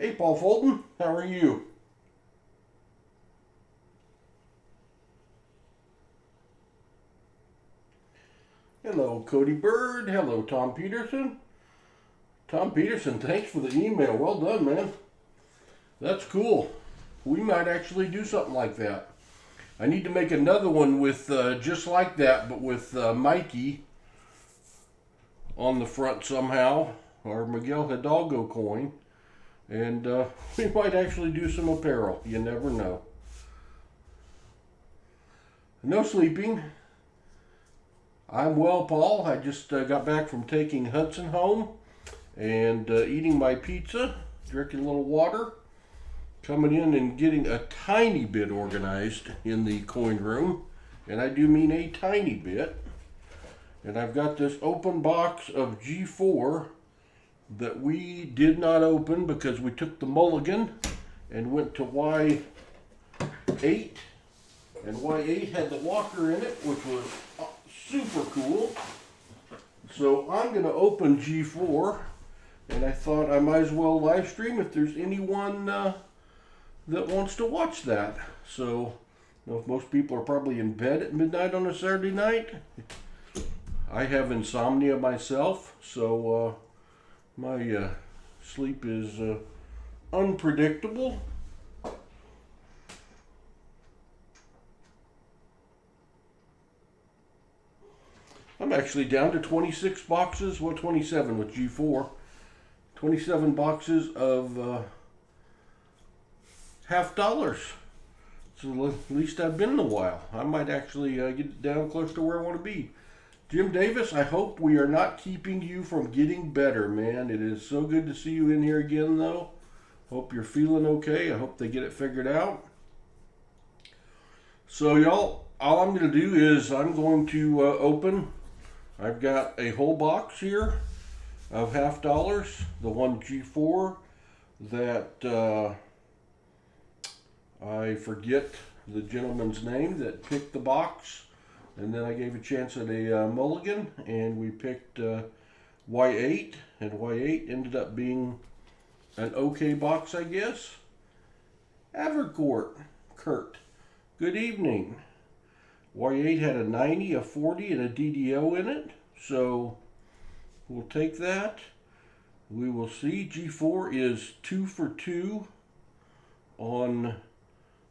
Hey, Paul Fulton, how are you? Hello, Cody Bird. Hello, Tom Peterson. Tom Peterson, thanks for the email. Well done, man. That's cool. We might actually do something like that. I need to make another one with just like that, but with Mikey on the front somehow, or Miguel Hidalgo coin. And we might actually do some apparel. You never know. No sleeping. I'm well, Paul. I just got back from taking Hudson home and eating my pizza, drinking a little water, coming in and getting a tiny bit organized in the coin room. And I do mean a tiny bit. And I've got this open box of G4 that we did not open because we took the mulligan and went to Y8. And Y8 had the walker in it, which was super cool. So I'm going to open G4, and I thought I might as well live stream if there's anyone that wants to watch that. So, you know, if most people are probably in bed at midnight on a Saturday night, I have insomnia myself, so my sleep is unpredictable. I'm actually down to 26 boxes, well 27 with G4. 27 boxes of $50. So at least I've been in a while. I might actually get down close to where I want to be. Jim Davis, I hope we are not keeping you from getting better, man. It is so good to see you in here again, though. Hope you're feeling okay. I hope they get it figured out. So, y'all, all I'm going to do is I'm going to open. I've got a whole box here of $50. The one G4 that I forget the gentleman's name that picked the box. And then I gave a chance at a mulligan, and we picked Y8, and Y8 ended up being an okay box, I guess. Avercourt, Kurt, good evening. Y8 had a 90, a 40, and a DDO in it, so we'll take that. We will see. G4 is 2 for 2 on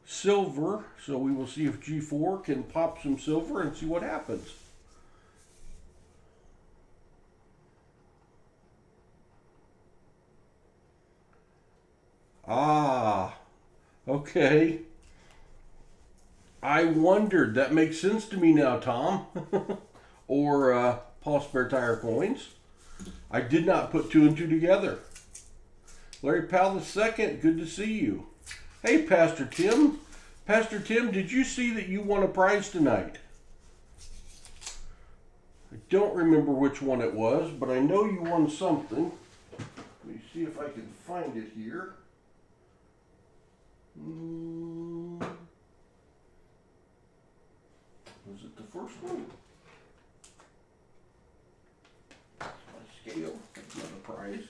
silver, so we will see if G4 can pop some silver and see what happens. Ah, okay. I wondered. That makes sense to me now, Tom. Or Paul Spare Tire Coins. I did not put two and two together. Larry Powell II, good to see you. Hey, Pastor Tim. Pastor Tim, did you see that you won a prize tonight? I don't remember which one it was, but I know you won something. Let me see if I can find it here. Was it the first one? My scale. That's not a prize.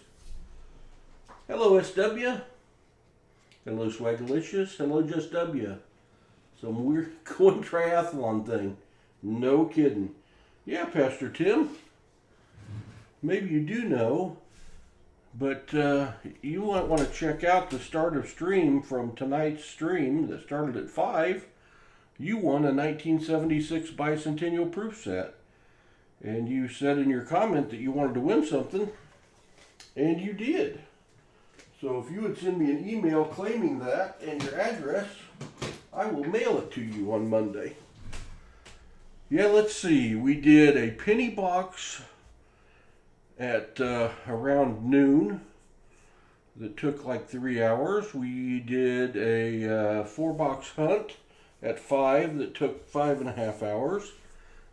Hello, SW. Hello, Swagalicious. Hello, Just W. Some weird coin triathlon thing. No kidding. Yeah, Pastor Tim. Maybe you do know, but you might want to check out the start of stream from tonight's stream that started at 5. You won a 1976 Bicentennial Proof set. And you said in your comment that you wanted to win something, and you did. So if you would send me an email claiming that and your address, I will mail it to you on Monday. Yeah, let's see. We did a penny box at around noon that took like 3 hours. We did a 4-box hunt at 5 that took 5.5 hours.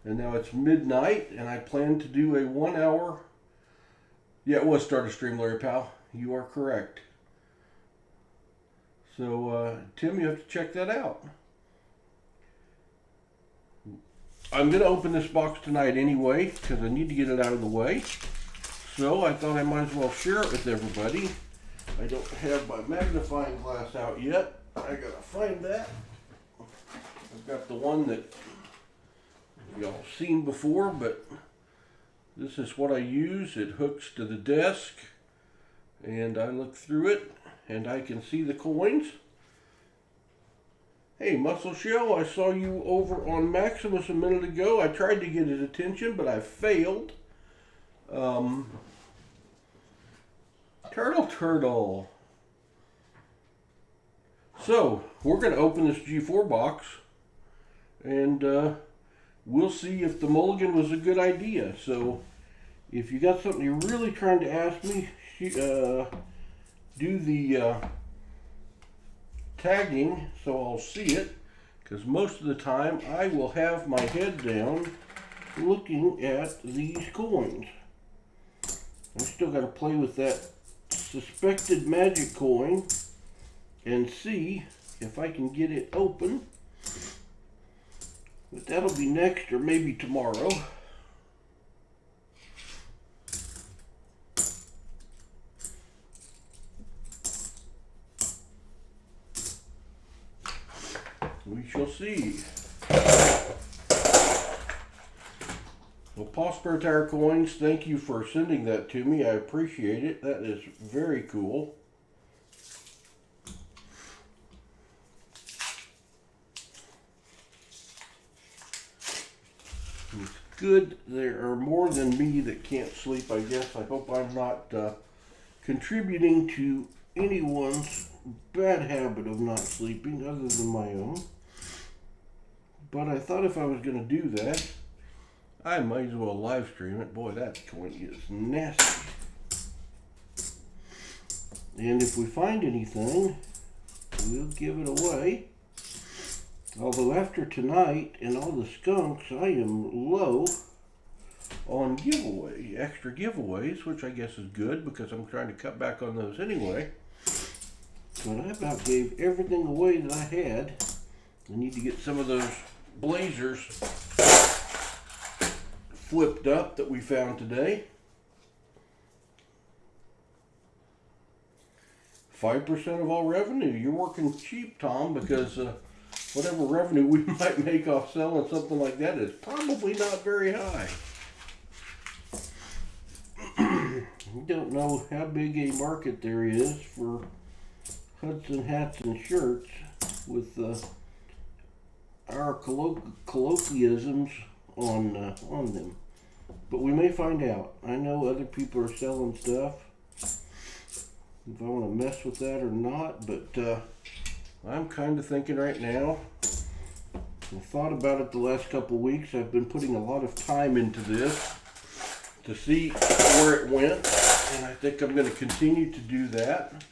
And now it's midnight, and I plan to do a 1 hour. Yeah, it was start a stream, Larry Powell. You are correct. So, Tim, you have to check that out. I'm going to open this box tonight anyway, because I need to get it out of the way. So, I thought I might as well share it with everybody. I don't have my magnifying glass out yet. I gotta find that. I've got the one that y'all seen before, but this is what I use. It hooks to the desk, and I look through it, and I can see the coins. Hey, Muscle Shell, I saw you over on Maximus a minute ago. I tried to get his attention, but I failed. Turtle. So, we're going to open this G4 box, and we'll see if the mulligan was a good idea. So, if you got something you're really trying to ask me, do the tagging so I'll see it, because most of the time I will have my head down looking at these coins. I still got to play with that suspected magic coin and see if I can get it open, but that'll be next or maybe tomorrow. We shall see. Well, Pa Spare Tire Coins, thank you for sending that to me. I appreciate it. That is very cool. It's good. There are more than me that can't sleep, I guess. I hope I'm not contributing to anyone's bad habit of not sleeping other than my own. But I thought if I was going to do that, I might as well live stream it. Boy, that coin is nasty. And if we find anything, we'll give it away. Although after tonight and all the skunks, I am low on extra giveaways, which I guess is good because I'm trying to cut back on those anyway. But I about gave everything away that I had. I need to get some of those blazers flipped up that we found today. 5% of all revenue. You're working cheap, Tom, because whatever revenue we might make off selling something like that is probably not very high. We don't know how big a market there is for Hudson hats and shirts with our colloquialisms on them. But we may find out. I know other people are selling stuff. If I want to mess with that or not, but I'm kind of thinking right now. I thought about it the last couple of weeks. I've been putting a lot of time into this to see where it went, and I think I'm going to continue to do that.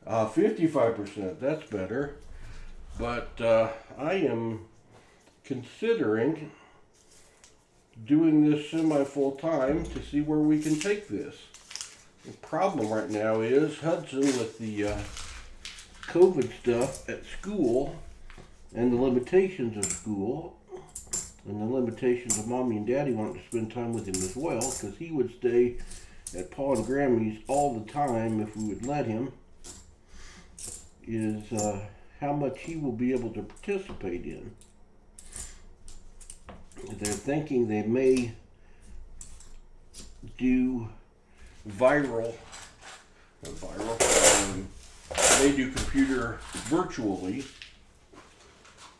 55%, that's better. But I am considering doing this semi-full time to see where we can take this. The problem right now is Hudson, with the COVID stuff at school and the limitations of school and the limitations of Mommy and Daddy wanting to spend time with him as well, because he would stay at Pa and Grammy's all the time if we would let him, is how much he will be able to participate in. They're thinking they may do they do computer virtually.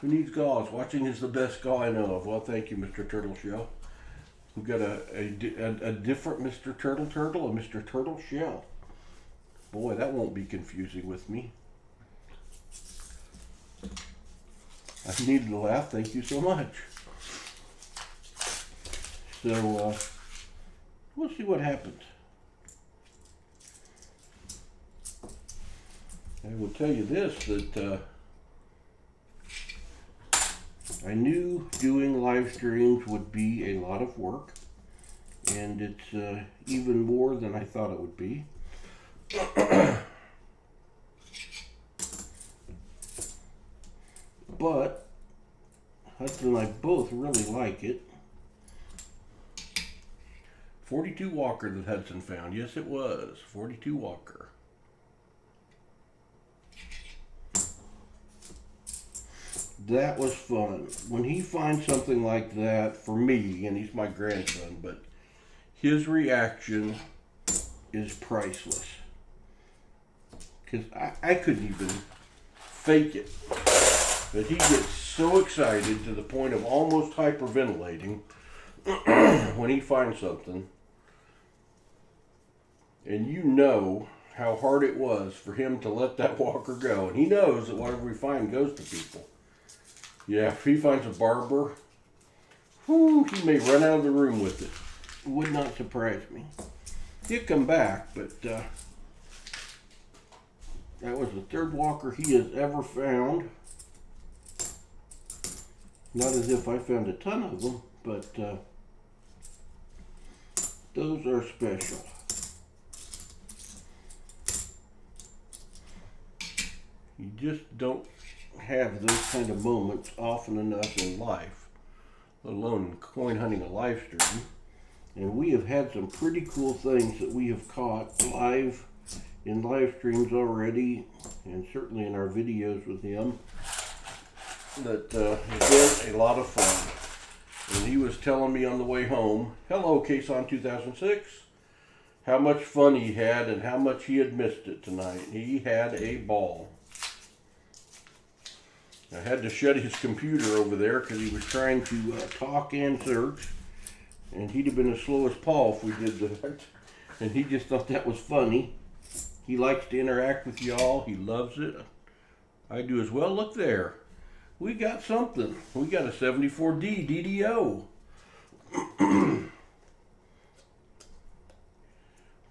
Who needs gauze? Watching is the best gall I know of. Well, thank you, Mr. Turtle Shell. We've got a different Mr. Turtle, a Mr. Turtle Shell. Boy, that won't be confusing with me. I needed to laugh. Thank you so much. So, we'll see what happens. I will tell you this, that I knew doing live streams would be a lot of work, and it's even more than I thought it would be. But Hudson and I both really like it. 42 Walker that Hudson found. Yes, it was. 42 Walker. That was fun. When he finds something like that, for me, and he's my grandson, but his reaction is priceless. Because I couldn't even fake it. But he gets so excited to the point of almost hyperventilating when he finds something. And you know how hard it was for him to let that walker go. And he knows that whatever we find goes to people. Yeah, if he finds a barber, whew, he may run out of the room with it. It would not surprise me. He'll come back, but that was the third walker he has ever found. Not as if I found a ton of them, but those are special. You just don't have those kind of moments often enough in life, let alone in coin hunting a live stream. And we have had some pretty cool things that we have caught live in live streams already, and certainly in our videos with him, that has been a lot of fun. And he was telling me on the way home, hello Kason 2006, how much fun he had and how much he had missed it tonight. He had a ball. I had to shut his computer over there because he was trying to talk and search, and he'd have been as slow as Paul if we did that. And he just thought that was funny. He likes to interact with y'all. He loves it. I do as well. Look there. We got something. We got a 74D DDO.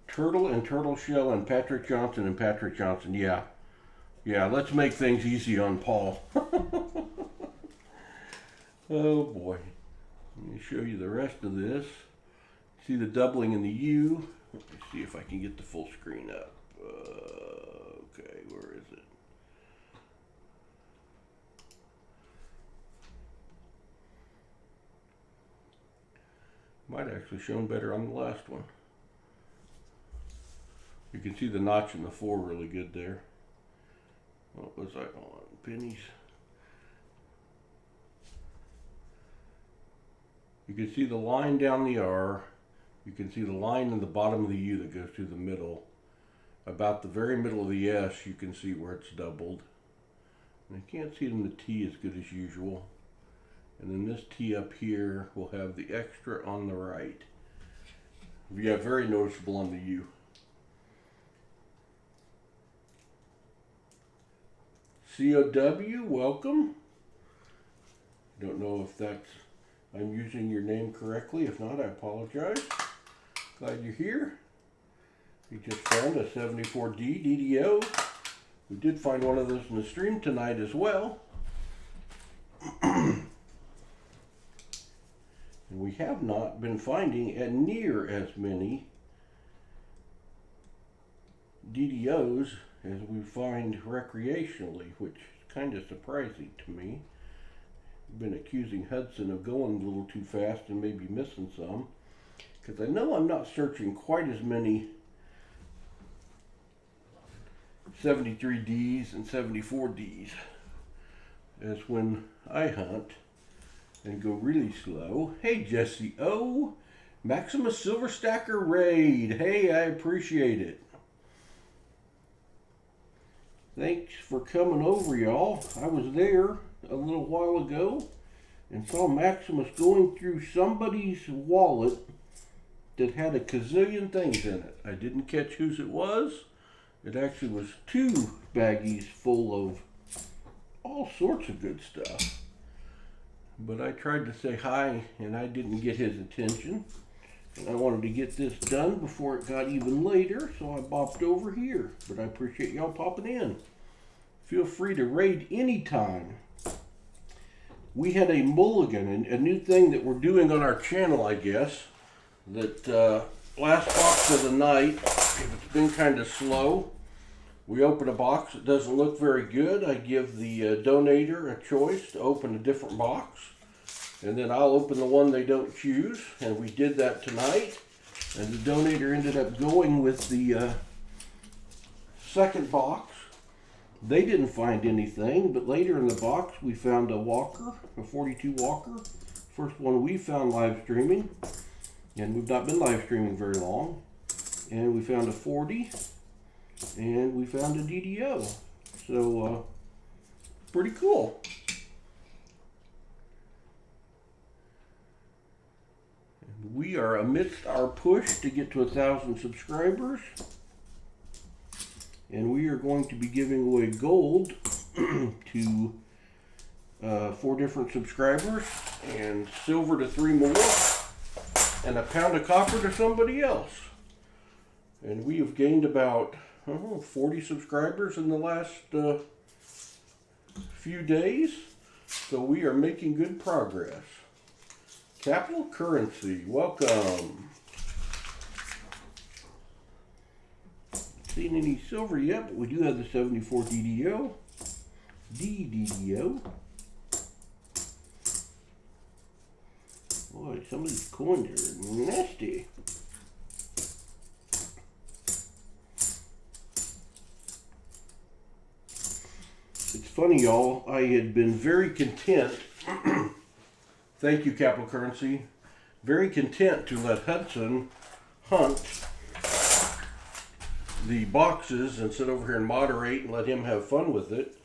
Turtle and Turtle Shell and Patrick Johnson and Patrick Johnson. Yeah. Yeah, let's make things easy on Paul. Oh boy. Let me show you the rest of this. See the doubling in the U. Let me see if I can get the full screen up. Okay, where is it? Might actually shown better on the last one. You can see the notch in the 4 really good there. What was I on? Pennies. You can see the line down the R. You can see the line in the bottom of the U that goes through the middle. About the very middle of the S, you can see where it's doubled. And I can't see it in the T as good as usual. And then this T up here will have the extra on the right. Yeah, very noticeable on the U. COW, welcome. Don't know if I'm using your name correctly. If not, I apologize. Glad you're here. We just found a 74D DDO. We did find one of those in the stream tonight as well. And we have not been finding near as many DDOs as we find recreationally, which is kind of surprising to me. I've been accusing Hudson of going a little too fast and maybe missing some, because I know I'm not searching quite as many 73Ds and 74Ds as when I hunt and go really slow. Hey Jesse O, Maximus Silver Stacker Raid. Hey, I appreciate it. Thanks for coming over, y'all. I was there a little while ago and saw Maximus going through somebody's wallet that had a gazillion things in it. I didn't catch whose it was. It actually was 2 baggies full of all sorts of good stuff. But I tried to say hi and I didn't get his attention. And I wanted to get this done before it got even later, so I bopped over here. But I appreciate y'all popping in. Feel free to raid anytime. We had a mulligan, a new thing that we're doing on our channel, I guess. That last box of the night, if it's been kind of slow, we open a box that doesn't look very good. I give the donator a choice to open a different box. And then I'll open the one they don't choose. And we did that tonight. And the donator ended up going with the second box. They didn't find anything, but later in the box we found a walker, a 42 walker. First one we found live streaming, and we've not been live streaming very long. And we found a 40, and we found a DDO. So, pretty cool. And we are amidst our push to get to 1,000 subscribers. And we are going to be giving away gold to 4 different subscribers, and silver to 3 more, and a pound of copper to somebody else. And we have gained about 40 subscribers in the last few days, so we are making good progress. Capital Currency, welcome. Seen any silver yet, but we do have the 74 DDO. DDO. Boy, some of these coins are nasty. It's funny, y'all. I had been very content. Thank you, Capital Currency. Very content to let Hudson hunt the boxes and sit over here and moderate and let him have fun with it.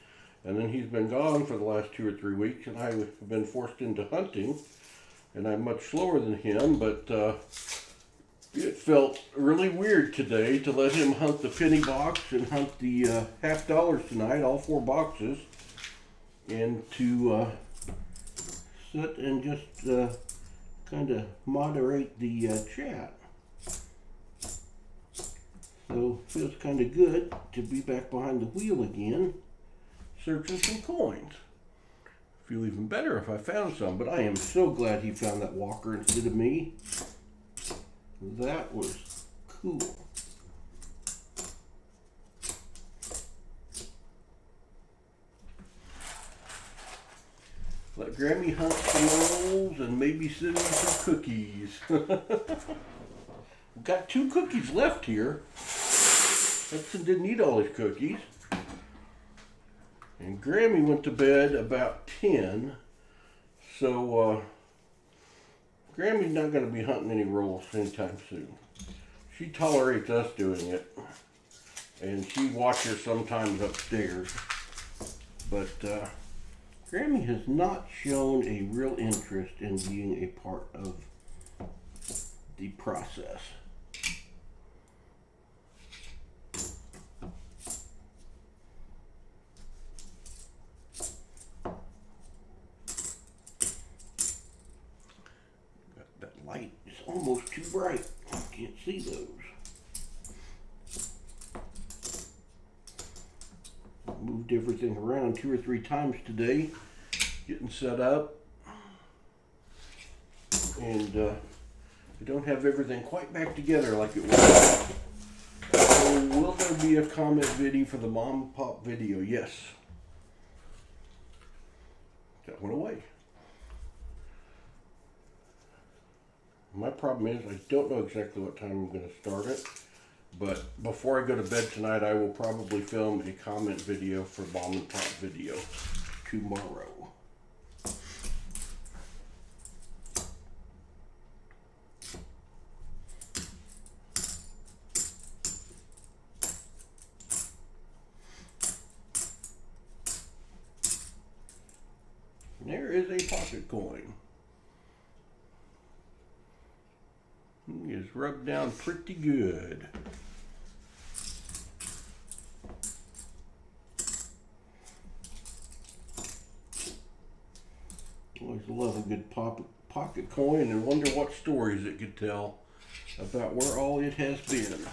And then he's been gone for the last 2 or 3 weeks, and I have been forced into hunting. And I'm much slower than him, but it felt really weird today to let him hunt the penny box and hunt the $50 tonight, all 4 boxes, and to sit and just kind of moderate the chat. So it feels kind of good to be back behind the wheel again, searching some coins. Feel even better if I found some, but I am so glad he found that walker instead of me. That was cool. Let Grammy hunt some rolls and maybe send me some cookies. We've got 2 cookies left here. Hudson didn't eat all his cookies. And Grammy went to bed about 10. So, Grammy's not going to be hunting any rolls anytime soon. She tolerates us doing it. And she watches sometimes upstairs. But, Grammy has not shown a real interest in being a part of the process. That light is almost too bright. I can't see those. Moved everything around 2 or 3 times today, getting set up, and we don't have everything quite back together like it was. So will there be a comment video for the mom and pop video? Yes. That went away. My problem is I don't know exactly what time I'm going to start it. But before I go to bed tonight, I will probably film a comment video for Mom and Pop video tomorrow. And there is a pocket coin. He is rubbed down pretty good. Always love a good pocket coin and wonder what stories it could tell about where all it has been.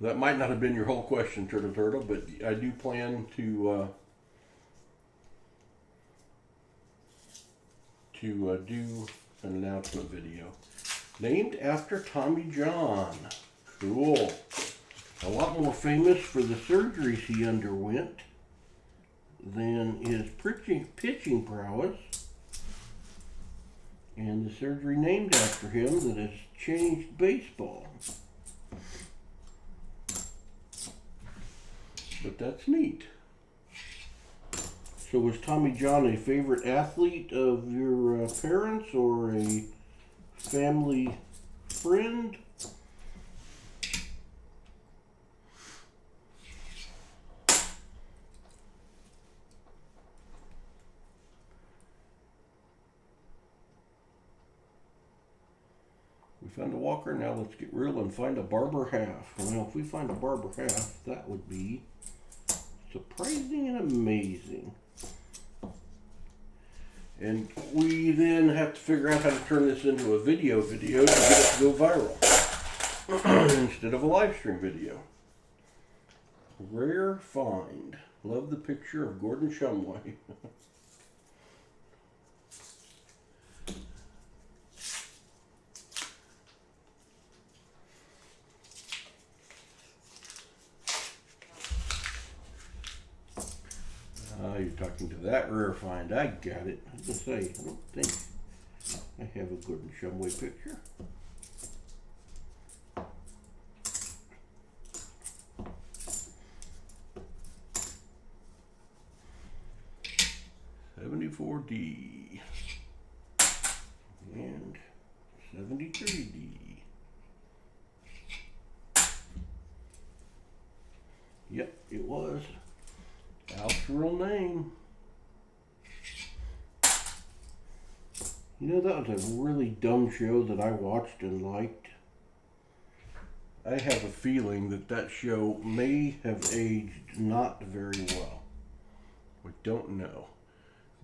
That might not have been your whole question, Turtle, but I do plan to do an announcement video. Named after Tommy John. Cool. A lot more famous for the surgeries he underwent than his pitching prowess, and the surgery named after him that has changed baseball. But that's neat. So was Tommy John a favorite athlete of your parents or a family friend? We found a walker, now let's get real and find a barber half. Well, if we find a barber half, that would be surprising and amazing. And we then have to figure out how to turn this into a video to get it to go viral instead of a live stream video. Rare find. Love the picture of Gordon Shumway. You're talking to that rare find. I got it. I was going to say, I don't think I have a Gordon Shumway picture. $74D and $73D. Yep, it was. Al's real name. You know, that was a really dumb show that I watched and liked. I have a feeling that that show may have aged not very well. We don't know.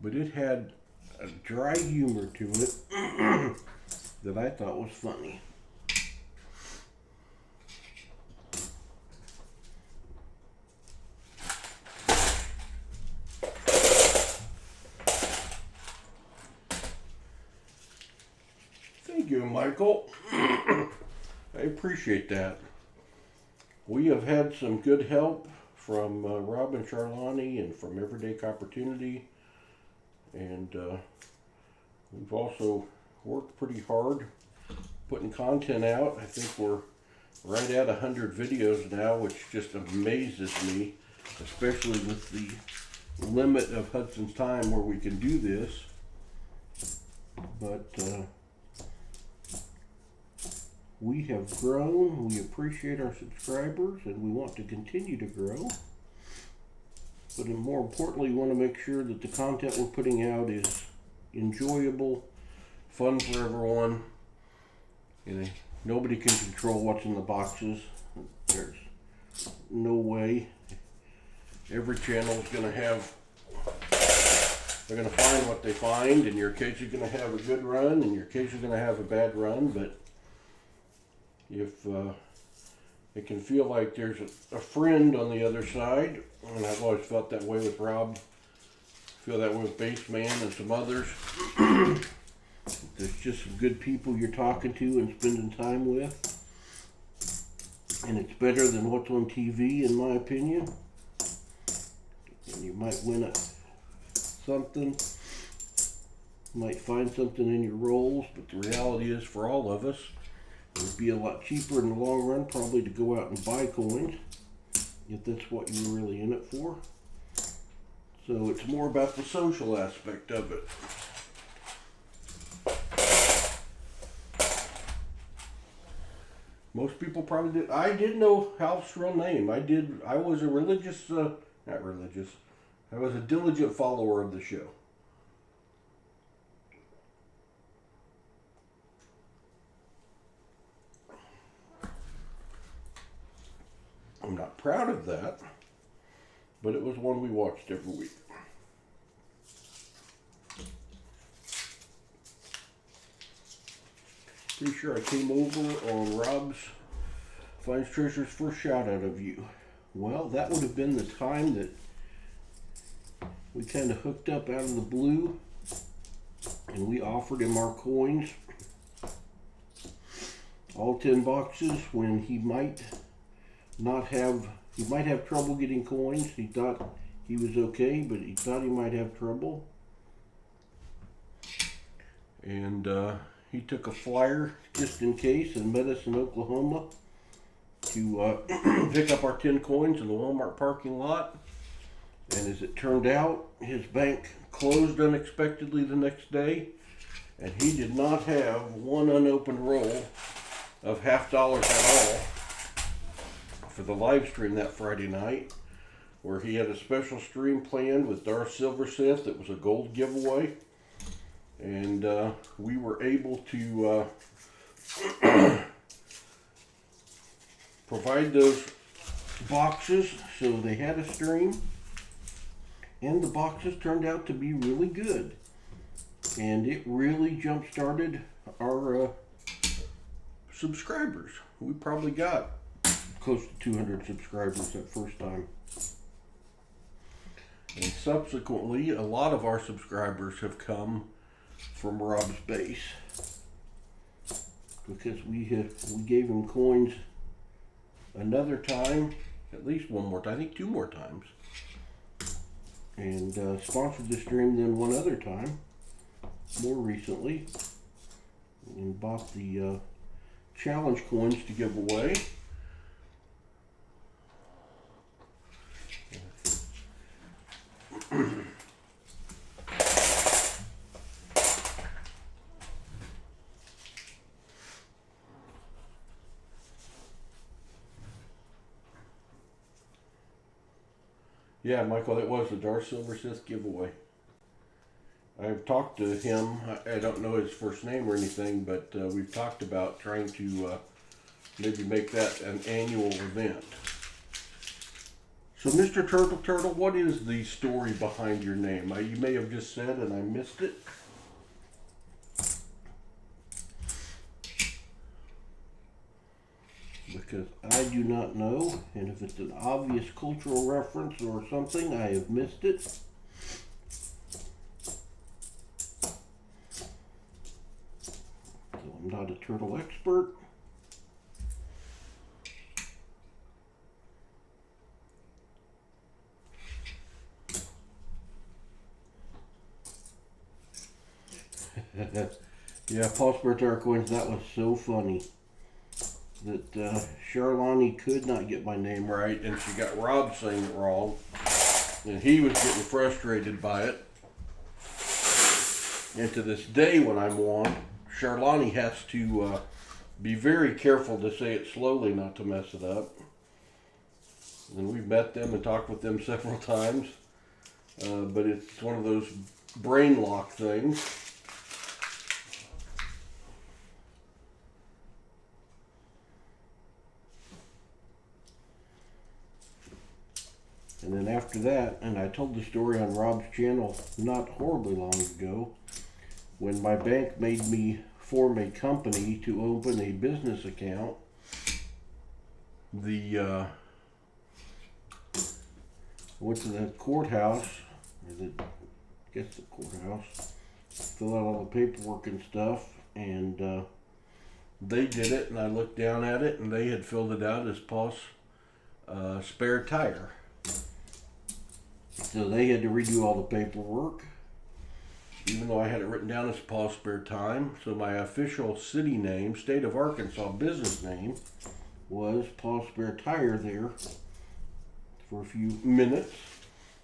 But it had a dry humor to it that I thought was funny. Thank you, Michael. I appreciate that. We have had some good help from Rob and Charlani and from Everyday Opportunity. And we've also worked pretty hard putting content out. I think we're right at 100 videos now, which just amazes me, especially with the limit of Hudson's time where we can do this. But we have grown. We appreciate our subscribers, and we want to continue to grow. But more importantly, we want to make sure that the content we're putting out is enjoyable, fun for everyone. You know, nobody can control what's in the boxes. There's no way. Every channel is going to have, they're going to find what they find. In your case, you're going to have a good run. In your case, you're going to have a bad run. But if it can feel like there's a friend on the other side, and I've always felt that way with Rob, feel that way with Baseman and some others. There's just some good people you're talking to and spending time with, and it's better than what's on TV, in my opinion. And you might win something, might find something in your rolls, but the reality is, for all of us, it would be a lot cheaper in the long run probably to go out and buy coins, if that's what you were really in it for. So it's more about the social aspect of it. Most people probably did. I did know Hal's real name. I was a religious, not religious, I was a diligent follower of the show. I'm not proud of that, but it was one we watched every week. Pretty sure I came over on Rob's Finds Treasures first shout out of you. Well, that would have been the time that we kind of hooked up out of the blue and we offered him our coins, all 10 boxes, when he might have trouble getting coins. He thought he was okay, but he thought he might have trouble. And he took a flyer just in case and met us in Oklahoma to pick up our 10 coins in the Walmart parking lot. And as it turned out, his bank closed unexpectedly the next day, and he did not have one unopened roll of $50 at all for the live stream that Friday night, where he had a special stream planned with Darth Silversmith that was a gold giveaway. And we were able to provide those boxes, so they had a stream, and the boxes turned out to be really good, and it really jump-started our subscribers. We probably got close to 200 subscribers that first time, and subsequently a lot of our subscribers have come from Rob's base, because we gave him coins another time, at least one more time, I think 2 more times, and sponsored the stream then one other time more recently, and bought the challenge coins to give away. Yeah, Michael, that was the Darth Silversmith giveaway. I've talked to him. I don't know his first name or anything, but we've talked about trying to maybe make that an annual event. So, Mr. Turtle, what is the story behind your name? You may have just said and I missed it. Because I do not know, and if it's an obvious cultural reference or something, I have missed it. So I'm not a turtle expert. Yeah, Paul Spare coins, that was so funny. That Charlani could not get my name right, and she got Rob saying it wrong, and he was getting frustrated by it. And to this day, when I'm on, Charlani has to be very careful to say it slowly, not to mess it up. And we've met them and talked with them several times, but it's one of those brain lock things. And then after that, and I told the story on Rob's channel not horribly long ago, when my bank made me form a company to open a business account, I went to the courthouse, I guess the courthouse, fill out all the paperwork and stuff, and they did it, and I looked down at it, and they had filled it out as Paul's spare tire. So they had to redo all the paperwork, even though I had it written down as Paul's Spare Time. So my official city name, state of Arkansas business name, was Paul's Spare Tire there for a few minutes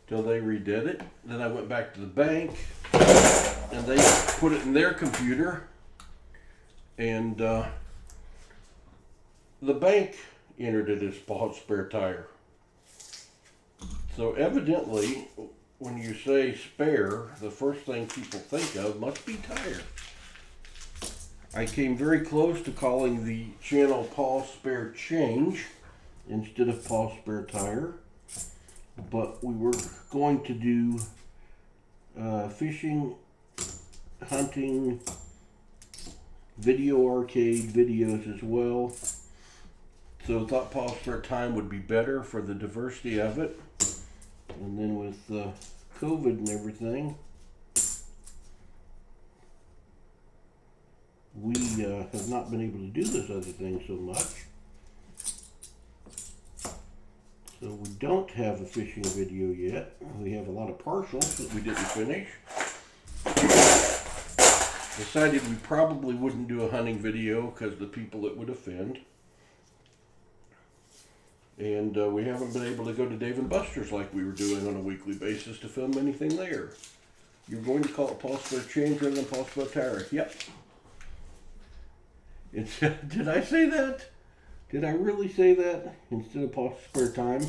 till they redid it. Then I went back to the bank, and they put it in their computer, and the bank entered it as Paul's Spare Tire. So evidently, when you say spare, the first thing people think of must be tire. I came very close to calling the channel Paul's Spare Change instead of Paul's Spare Tire, but we were going to do fishing, hunting, video arcade videos as well. So I thought Paul's Spare Time would be better for the diversity of it. And then with COVID and everything, we have not been able to do this other thing so much. So we don't have a fishing video yet. We have a lot of partials that we didn't finish. Decided we probably wouldn't do a hunting video because the people it would offend. And we haven't been able to go to Dave & Buster's like we were doing on a weekly basis to film anything there. You're going to call it Paul Spare Change rather than Paul Spare Tire. Yep. Did I say that? Did I really say that instead of Paul Spare Time?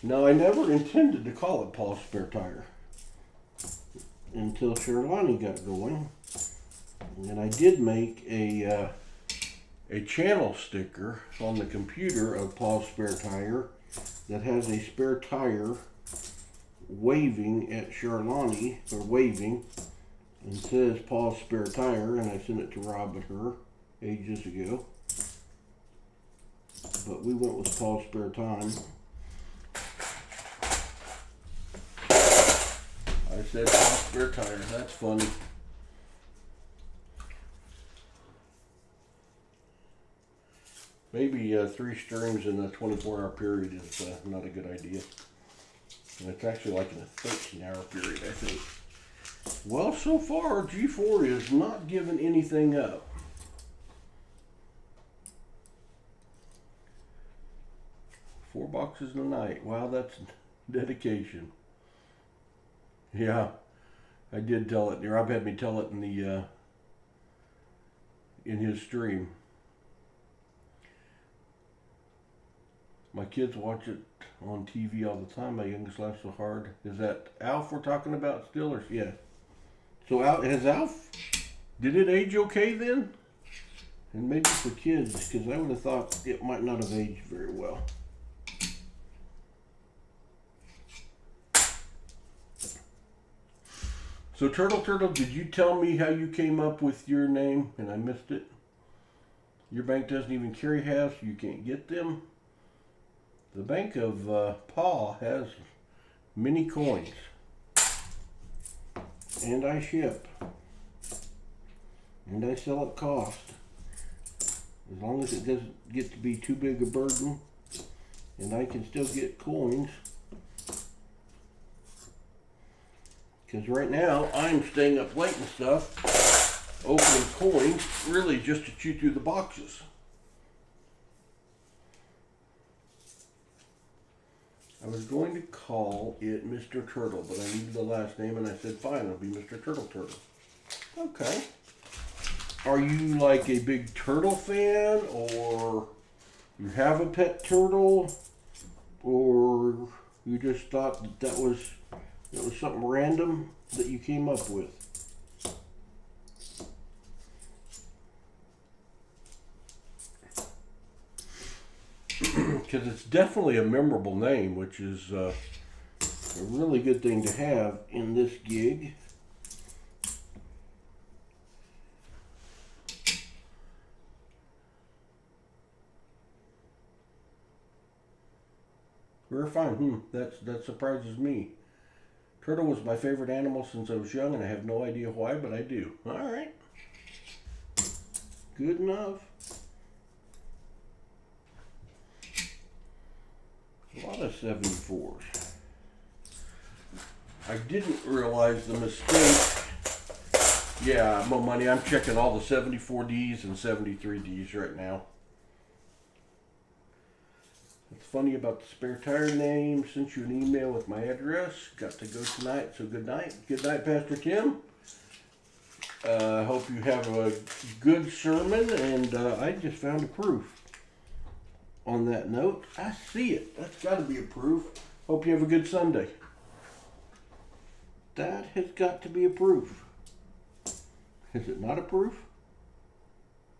No, I never intended to call it Paul Spare Tire until Sherlani got going. And I did make a channel sticker on the computer of Paul's Spare Tire that has a spare tire waving at Sherlani, or waving, and says Paul's Spare Tire, and I sent it to Rob and her ages ago. But we went with Paul's Spare Time. I said Paul's Spare Tire, that's funny. Maybe 3 streams in a 24-hour period is not a good idea. And it's actually like in a 13-hour period, I think. Well, so far, G4 is not giving anything up. Four boxes in a night. Wow, that's dedication. Yeah, I did tell it. Rob had me tell it in the in his stream. My kids watch it on TV all the time. My youngest laughs so hard. Is that Alf we're talking about still? Or yeah. So has Alf, did it age okay then? And maybe for kids, because I would have thought it might not have aged very well. So Turtle, did you tell me how you came up with your name and I missed it? Your bank doesn't even carry halves, you can't get them. The Bank of Pa has many coins, and I ship, and I sell at cost, as long as it doesn't get to be too big a burden, and I can still get coins, because right now I'm staying up late and stuff, opening coins, really just to chew through the boxes. I was going to call it Mr. Turtle, but I needed the last name, and I said, fine, it'll be Mr. Turtle. Okay. Are you like a big turtle fan, or you have a pet turtle, or you just thought that was something random that you came up with? Because it's definitely a memorable name, which is a really good thing to have in this gig. We're fine. That surprises me. Turtle was my favorite animal since I was young, and I have no idea why, but I do. All right. Good enough. A lot of 74s. I didn't realize the mistake. Yeah, Mo Money, I'm checking all the 74Ds and 73Ds right now. It's funny about the spare tire name. Sent you an email with my address. Got to go tonight, so good night. Good night, Pastor Tim. Hope you have a good sermon, and I just found a proof. On that note, I see it. That's got to be a proof. Hope you have a good Sunday. That has got to be a proof. Is it not a proof?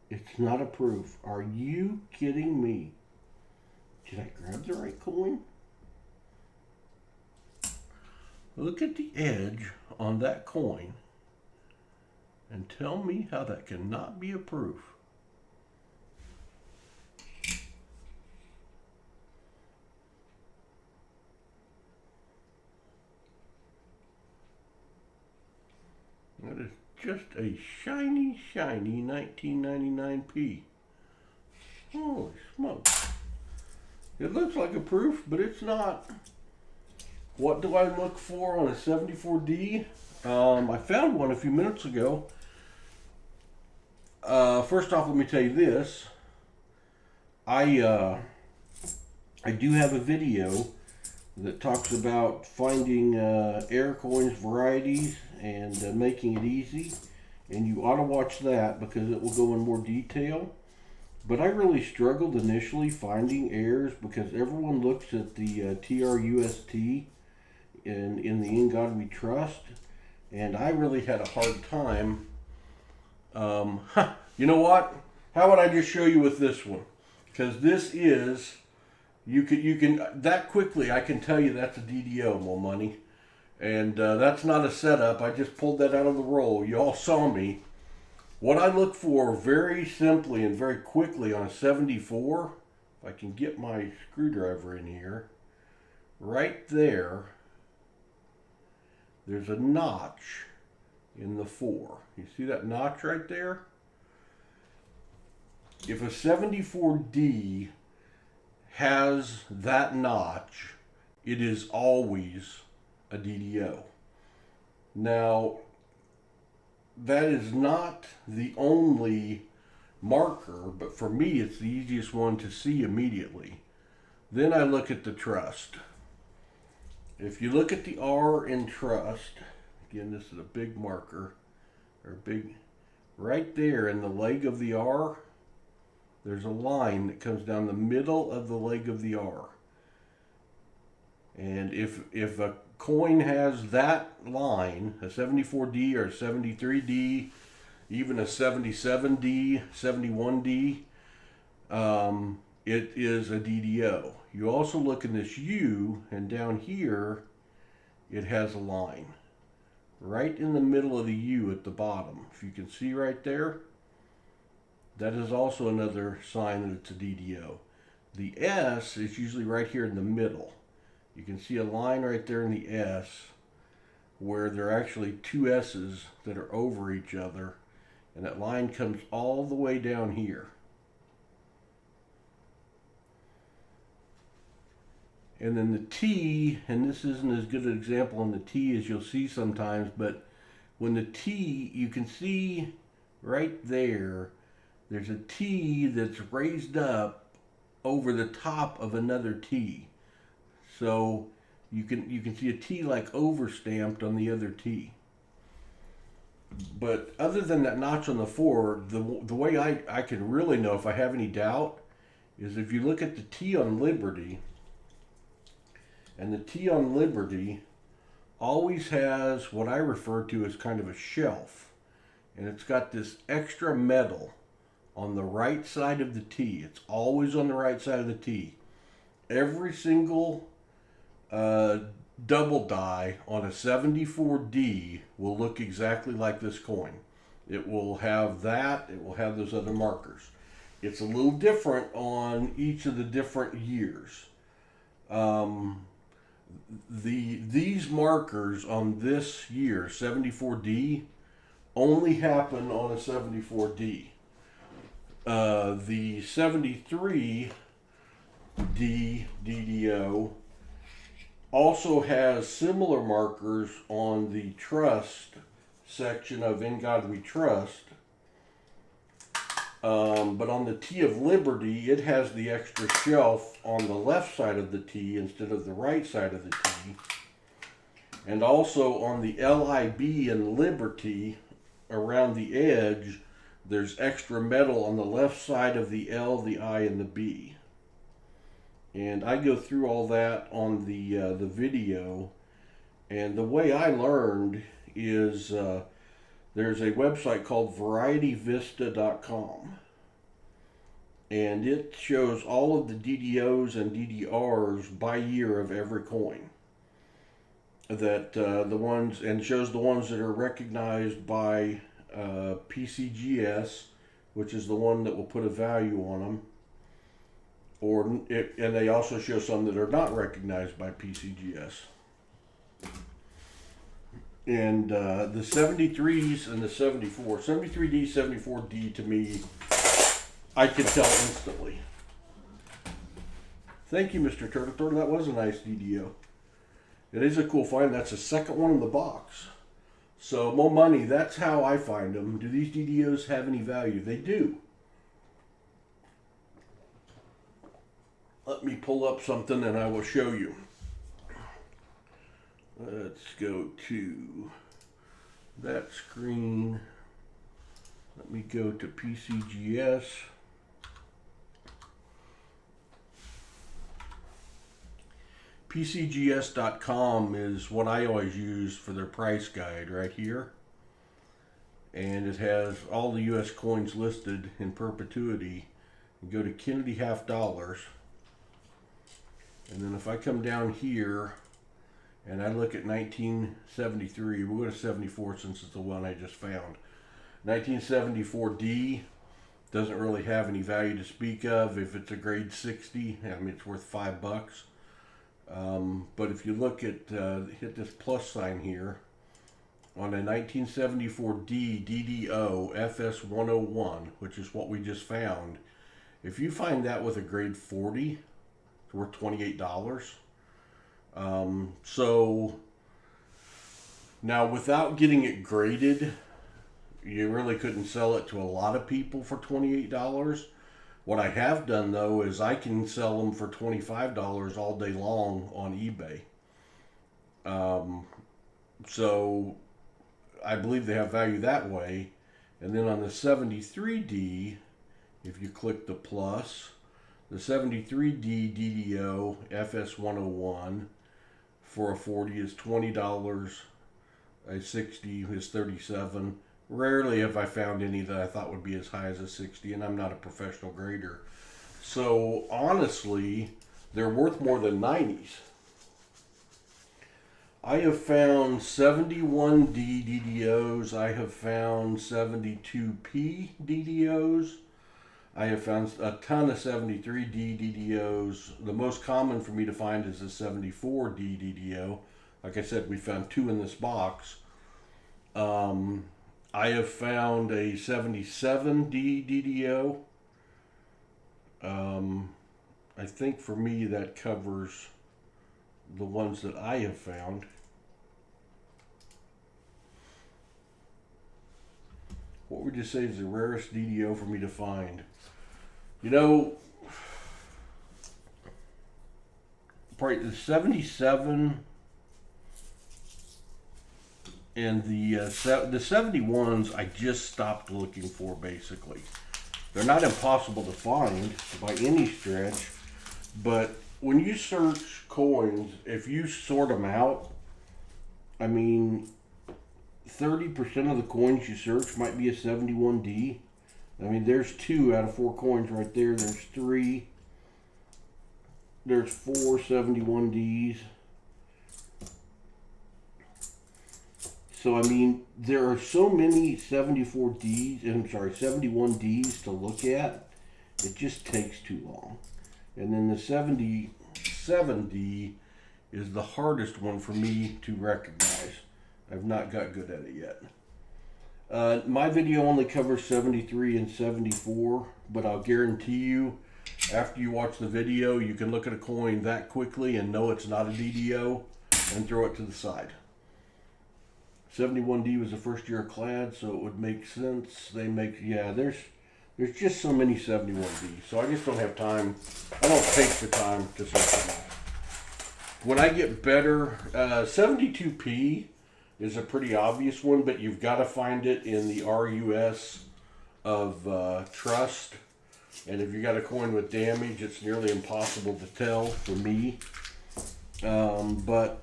It's not a proof. Are you kidding me? Did I grab the right coin? Look at the edge on that coin and tell me how that cannot be a proof. That is just a shiny, shiny 1999 P. Holy smokes. It looks like a proof, but it's not. What do I look for on a 74D? I found one a few minutes ago. First off, let me tell you this. I do have a video that talks about finding air coins varieties and making it easy. And you ought to watch that because it will go in more detail. But I really struggled initially finding airs because everyone looks at the TRUST in the In God We Trust. And I really had a hard time. You know what? How about I just show you with this one? Because this is, you can that quickly I can tell you that's a DDO, more money. And that's not a setup. I just pulled that out of the roll. You all saw me. What I look for very simply and very quickly on a 74, if I can get my screwdriver in here, right there, there's a notch in the 4. You see that notch right there? If a 74D has that notch, it is always a DDO. Now, that is not the only marker, but for me it's the easiest one to see immediately. Then I look at the trust. If you look at the R in trust, again this is a big marker, or big, right there in the leg of the R, there's a line that comes down the middle of the leg of the R. And if a coin has that line, a 74D or a 73D, even a 77D, 71D, it is a DDO. You also look in this U, and down here, it has a line. Right in the middle of the U at the bottom. If you can see right there, that is also another sign that it's a DDO. The S is usually right here in the middle. You can see a line right there in the S where there are actually two S's that are over each other, and that line comes all the way down here. And then the T, and this isn't as good an example on the T as you'll see sometimes, but when the T, you can see right there, there's a T that's raised up over the top of another T. So you can see a T like overstamped on the other T. But other than that notch on the 4, the way I can really know if I have any doubt is if you look at the T on Liberty, and the T on Liberty always has what I refer to as kind of a shelf. And it's got this extra metal on the right side of the T. It's always on the right side of the T. Every single double die on a 74D will look exactly like this coin. It will have that, it will have those other markers. It's a little different on each of the different years. These markers on this year, 74D, only happen on a 74D. The 73D DDO also has similar markers on the trust section of In God We Trust. But on the T of Liberty, it has the extra shelf on the left side of the T instead of the right side of the T. And also on the LIB and Liberty, around the edge, there's extra metal on the left side of the L, the I, and the B. And I go through all that on the video. And the way I learned is there's a website called varietyvista.com. And it shows all of the DDOs and DDRs by year of every coin. That shows the ones that are recognized by PCGS, which is the one that will put a value on them. And they also show some that are not recognized by PCGS. And the 73s and the 74, 73D, 74D to me, I can tell instantly. Thank you, Mr. Turtle Turtle. That was a nice DDO. It is a cool find. That's the second one in the box. So, more money. That's how I find them. Do these DDOs have any value? They do. Let me pull up something and I will show you. Let's go to that screen. Let me go to PCGS. PCGS.com is what I always use for their price guide right here. And it has all the US coins listed in perpetuity. You go to Kennedy half dollars. And then if I come down here and I look at 1973, we'll go to 74 since it's the one I just found. 1974D doesn't really have any value to speak of. If it's a grade 60, I mean, it's worth $5. But if you look at, hit this plus sign here, on a 1974D DDO FS101, which is what we just found, if you find that with a grade 40, it's worth $28. So, now without getting it graded, you really couldn't sell it to a lot of people for $28. What I have done though is I can sell them for $25 all day long on eBay. So I believe they have value that way. And then on the 73D, if you click the plus, the 73D DDO FS101 for a 40 is $20. A 60 is $37. Rarely have I found any that I thought would be as high as a 60, and I'm not a professional grader. So honestly, they're worth more than 90s. I have found 71D DDOs. I have found 72P DDOs. I have found a ton of 73D DDOs. The most common for me to find is a 74D DDO. Like I said, we found two in this box. I have found a 77D DDO. I think for me that covers the ones that I have found. What would you say is the rarest DDO for me to find? You know, probably the 77 and the 71s I just stopped looking for, basically. They're not impossible to find by any stretch, but when you search coins, if you sort them out, I mean, 30% of the coins you search might be a 71D. I mean, there's 2 out of 4 coins right there. There's 3. There's 4 71Ds. So, I mean, there are so many 71Ds to look at, it just takes too long. And then the 77D is the hardest one for me to recognize. I've not got good at it yet. My video only covers 73 and 74, but I'll guarantee you, after you watch the video, you can look at a coin that quickly and know it's not a DDO and throw it to the side. 71D was the first year of Clad, so it would make sense. They make, yeah, there's just so many 71Ds, so I just don't have time. I don't take the time to search them all. When I get better, 72P is a pretty obvious one, but you've got to find it in the RUS of trust. And if you got a coin with damage, it's nearly impossible to tell for me. But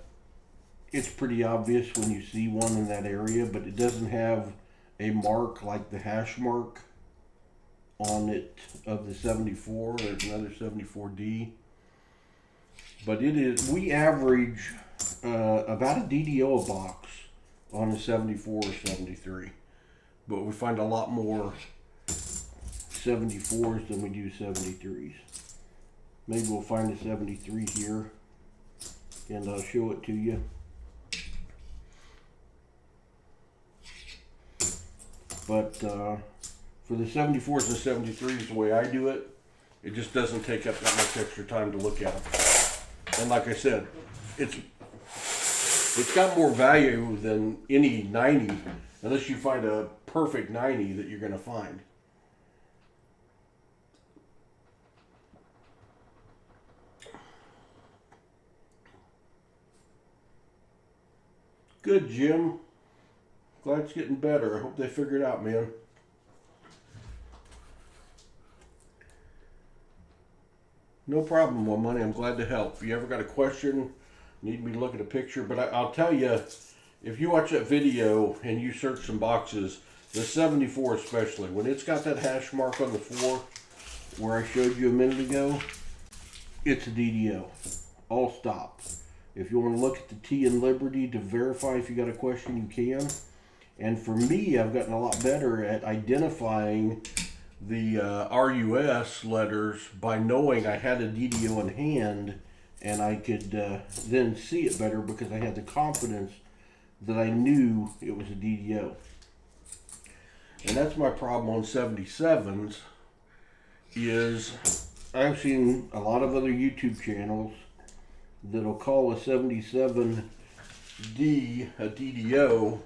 it's pretty obvious when you see one in that area, but it doesn't have a mark like the hash mark on it of the 74. There's another 74D. But it is, we average about a DDO a box on a 74 or 73. But we find a lot more 74s than we do 73s. Maybe we'll find a 73 here and I'll show it to you. But for the 74s and 73s, the way I do it It just doesn't take up that much extra time to look at them. And like I said, it's got more value than any 90, unless you find a perfect 90 that you're going to find. Good, Jim. Glad it's getting better. I hope they figure it out, man. No problem, One Money. I'm glad to help. If you ever got a question, need me to look at a picture, but I'll tell you, if you watch that video and you search some boxes, the 74 especially, when it's got that hash mark on the floor where I showed you a minute ago, it's a DDO. All stop. If you want to look at the T in Liberty to verify if you got a question, you can. And for me, I've gotten a lot better at identifying the RUS letters by knowing I had a DDO in hand, and I could then see it better because I had the confidence that I knew it was a DDO. And that's my problem on 77s, is I've seen a lot of other YouTube channels that'll call a 77D a DDO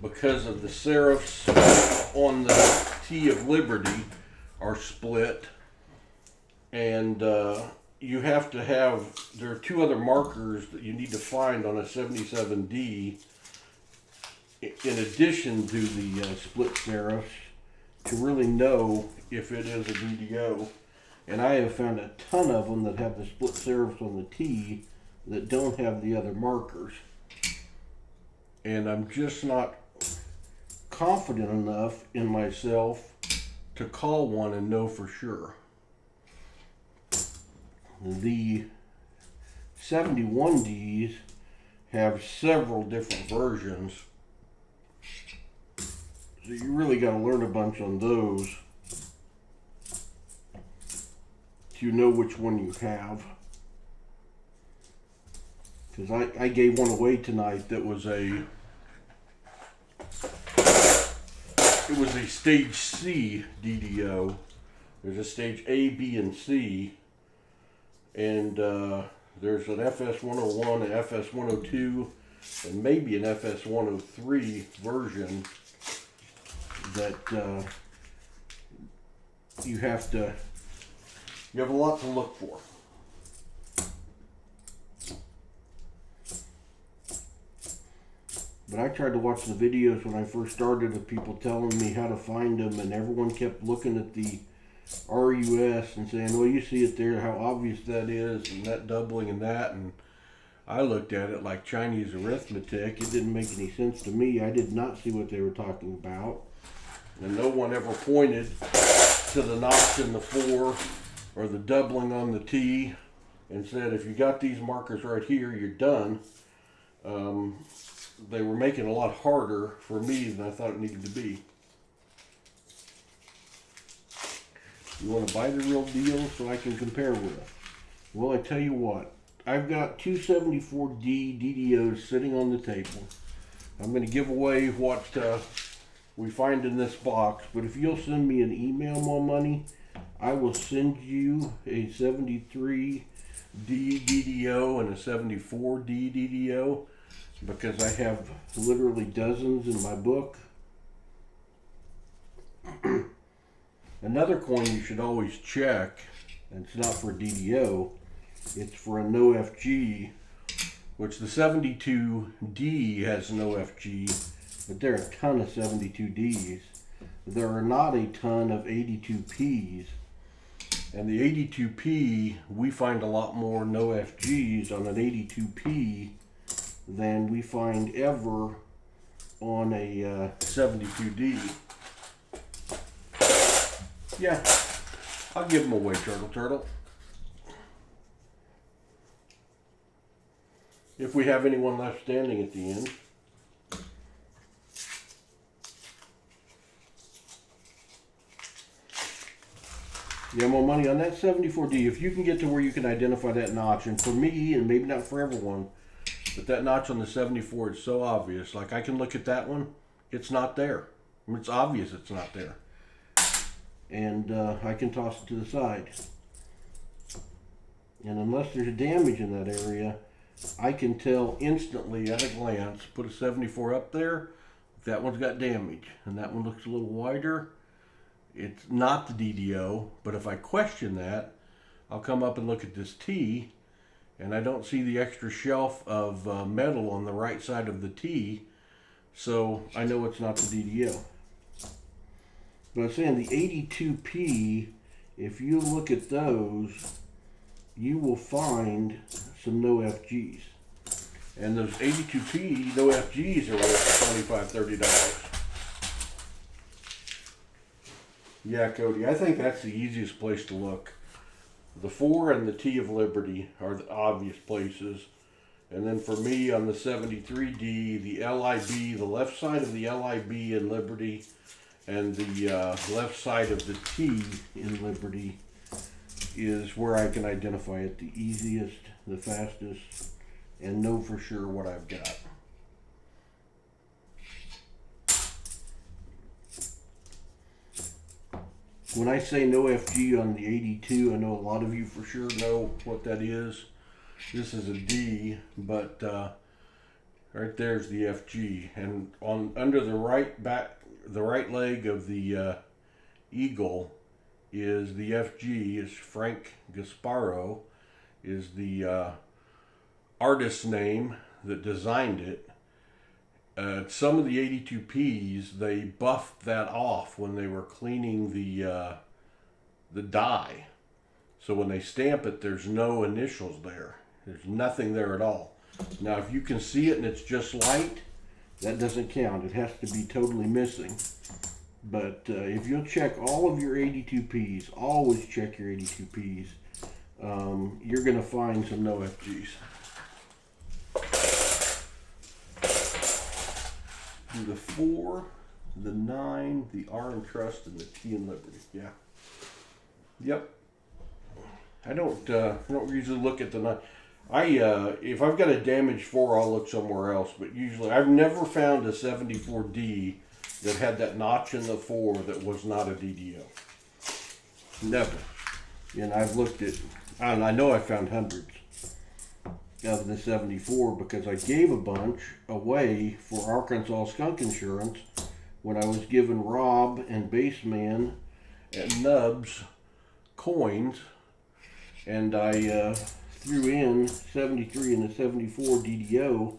because of the serifs on the T of Liberty are split, and you have to have, there are two other markers that you need to find on a 77D in addition to the split serifs to really know if it is a DDO. And I have found a ton of them that have the split serifs on the T that don't have the other markers. And I'm just not confident enough in myself to call one and know for sure. The 71Ds have several different versions, so you really got to learn a bunch on those to know which one you have. Because I gave one away tonight that was it was a stage C DDO. There's a stage A, B, and C. And there's an FS101, an FS102, and maybe an FS103 version that you have a lot to look for. But I tried to watch the videos when I first started of people telling me how to find them, and everyone kept looking at the RUS and saying, oh, you see it there, how obvious that is, and that doubling and that. And I looked at it like Chinese arithmetic. It didn't make any sense to me. I did not see what they were talking about. And no one ever pointed to the notch in the 4 or the doubling on the T and said, if you got these markers right here, you're done. They were making it a lot harder for me than I thought it needed to be. You want to buy the real deal so I can compare with? Well, I tell you what. I've got two 74D DDOs sitting on the table. I'm going to give away what we find in this box, but if you'll send me an email, More Money, I will send you a 73D DDO and a 74D DDO, because I have literally dozens in my book. Another coin you should always check, and it's not for DDO, it's for a no FG, which the 72D has no FG, but there are a ton of 72Ds. There are not a ton of 82Ps. And the 82P, we find a lot more no FGs on an 82P than we find ever on a 72D. Yeah, I'll give them away, Turtle. If we have anyone left standing at the end. Yeah, More Money on that 74D. If you can get to where you can identify that notch, and for me, and maybe not for everyone, but that notch on the 74 is so obvious. Like, I can look at that one, it's not there. I mean, it's obvious it's not there. And I can toss it to the side. And unless there's damage in that area, I can tell instantly at a glance. Put a 74 up there, if that one's got damage. And that one looks a little wider, it's not the DDO. But if I question that, I'll come up and look at this T, and I don't see the extra shelf of metal on the right side of the T, so I know it's not the DDO. But I'm saying the 82P, if you look at those, you will find some no FGs. And those 82P no FGs are worth $25, $30. Yeah, Cody, I think that's the easiest place to look. The 4 and the T of Liberty are the obvious places. And then for me on the 73D, the LIB, the left side of the LIB in Liberty, and the left side of the T in Liberty is where I can identify it the easiest, the fastest, and know for sure what I've got. When I say no FG on the 82, I know a lot of you for sure know what that is. This is a D, but right there's the FG, and on under the right leg of the Eagle is the FG. Is Frank Gasparo, is the artist's name that designed it. Some of the 82Ps, they buffed that off when they were cleaning the die. So when they stamp it, there's no initials there. There's nothing there at all. Now, if you can see it and it's just light, that doesn't count. It has to be totally missing. But if you'll check all of your 82Ps, always check your 82Ps, you're going to find some no FGs. The 4, the 9, the R in Trust, and the T in Liberty. Yeah. Yep. I don't usually look at the 9. If I've got a damaged 4, I'll look somewhere else. But usually, I've never found a 74D that had that notch in the 4 that was not a DDO. Never. And I've looked at, and I know I found hundreds of the 74 because I gave a bunch away for Arkansas skunk insurance when I was giving Rob and Baseman and Nubs coins, and I threw in 73 and the 74 DDO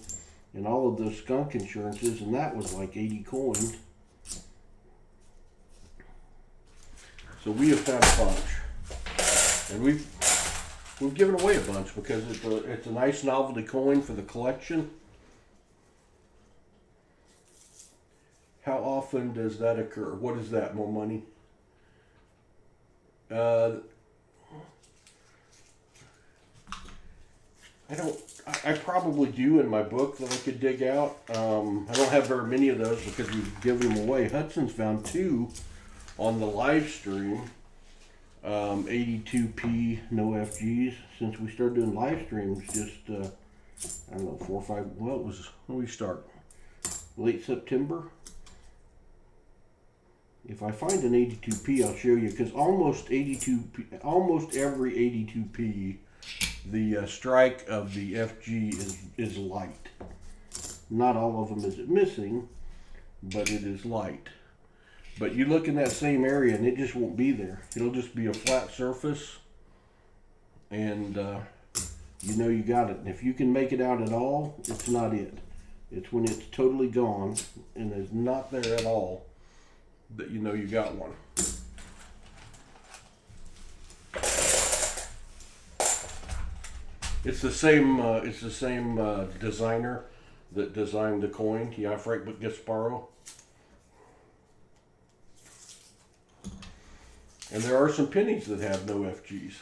and all of those skunk insurances, and that was like 80 coins. So we have found a bunch, and we've given away a bunch because it's a nice novelty coin for the collection. How often does that occur? What is that, more money? I probably do in my book that I could dig out. I don't have very many of those because we've given them away. Hudson's found 2 on the live stream. 82P no FGs since we started doing live streams just I don't know, 4 or 5, well, it was when we start late September. If I find an 82P, I'll show you, because almost every 82P, the strike of the FG is light. Not all of them is it missing, but it is light. But you look in that same area and it just won't be there. It'll just be a flat surface, and you know you got it. And if you can make it out at all, it's not it. It's when it's totally gone and is not there at all that you know you got one. It's the same designer that designed the coin. Yeah, Frank Gasparo. And there are some pennies that have no FGs.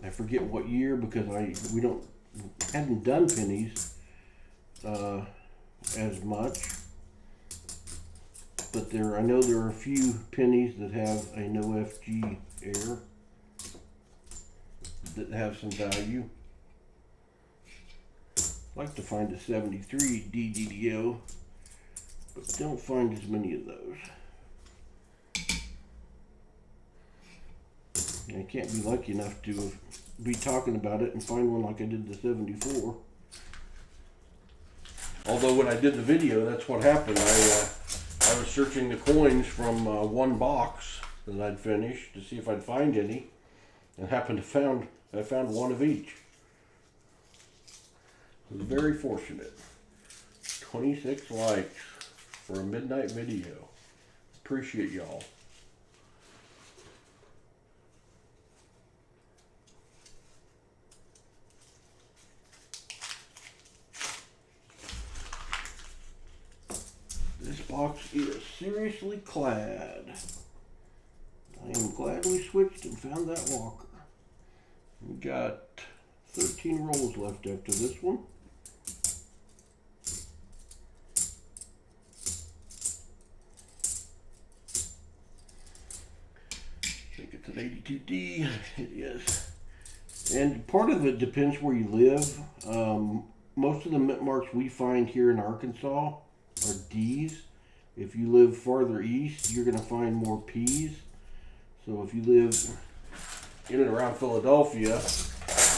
I forget what year because we hadn't done pennies as much. But I know there are a few pennies that have a no FG air that have some value. I'd like to find a 73 DDO, but don't find as many of those. I can't be lucky enough to be talking about it and find one like I did the 74. Although when I did the video, that's what happened. I was searching the coins from one box that I'd finished to see if I'd find any, and happened to I found one of each. I was very fortunate. 26 likes for a midnight video. Appreciate y'all. This box is seriously Clad. I am glad we switched and found that walker. We got 13 rolls left after this one. I think it's an 82D. It is. And part of it depends where you live. Most of the mint marks we find here in Arkansas are D's. If you live farther east, you're going to find more P's. So if you live in and around Philadelphia,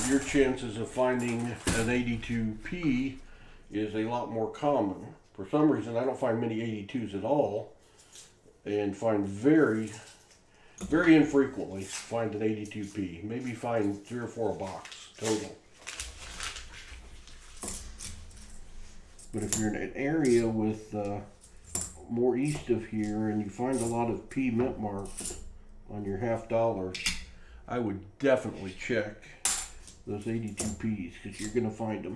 your chances of finding an 82P is a lot more common. For some reason, I don't find many 82s at all, and find very infrequently find an 82P. Maybe find 3 or 4 a box total. But if you're in an area with more east of here and you find a lot of P mint marks on your $50, I would definitely check those 82Ps because you're going to find them.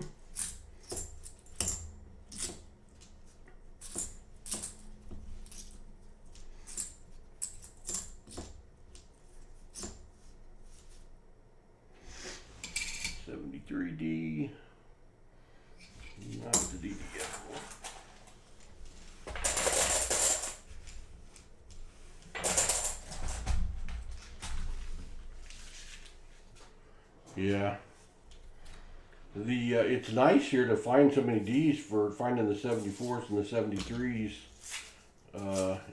$73D. Not the DDO. Yeah. It's nice here to find so many D's for finding the 74s and the 73s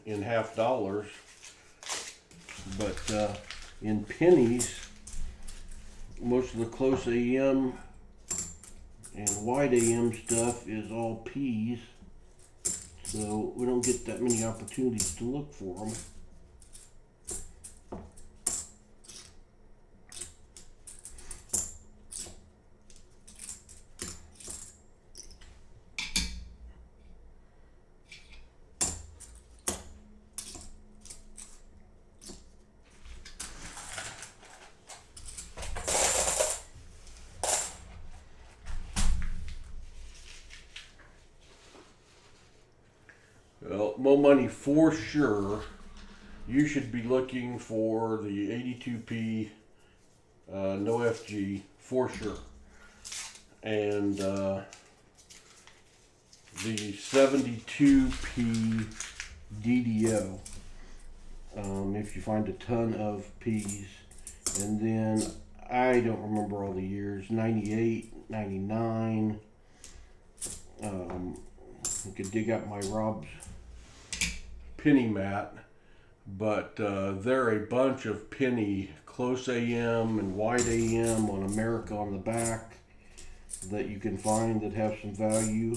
in $50. But in pennies, most of the close AM and wide AM stuff is all P's, so we don't get that many opportunities to look for them. Well, Mo Money for sure. You should be looking for the 82P no FG for sure, and the 72P DDO. If you find a ton of P's, and then I don't remember all the years. 98, 99. You could dig up my Rob's penny mat, but there are a bunch of penny close AM and wide AM on America on the back that you can find that have some value,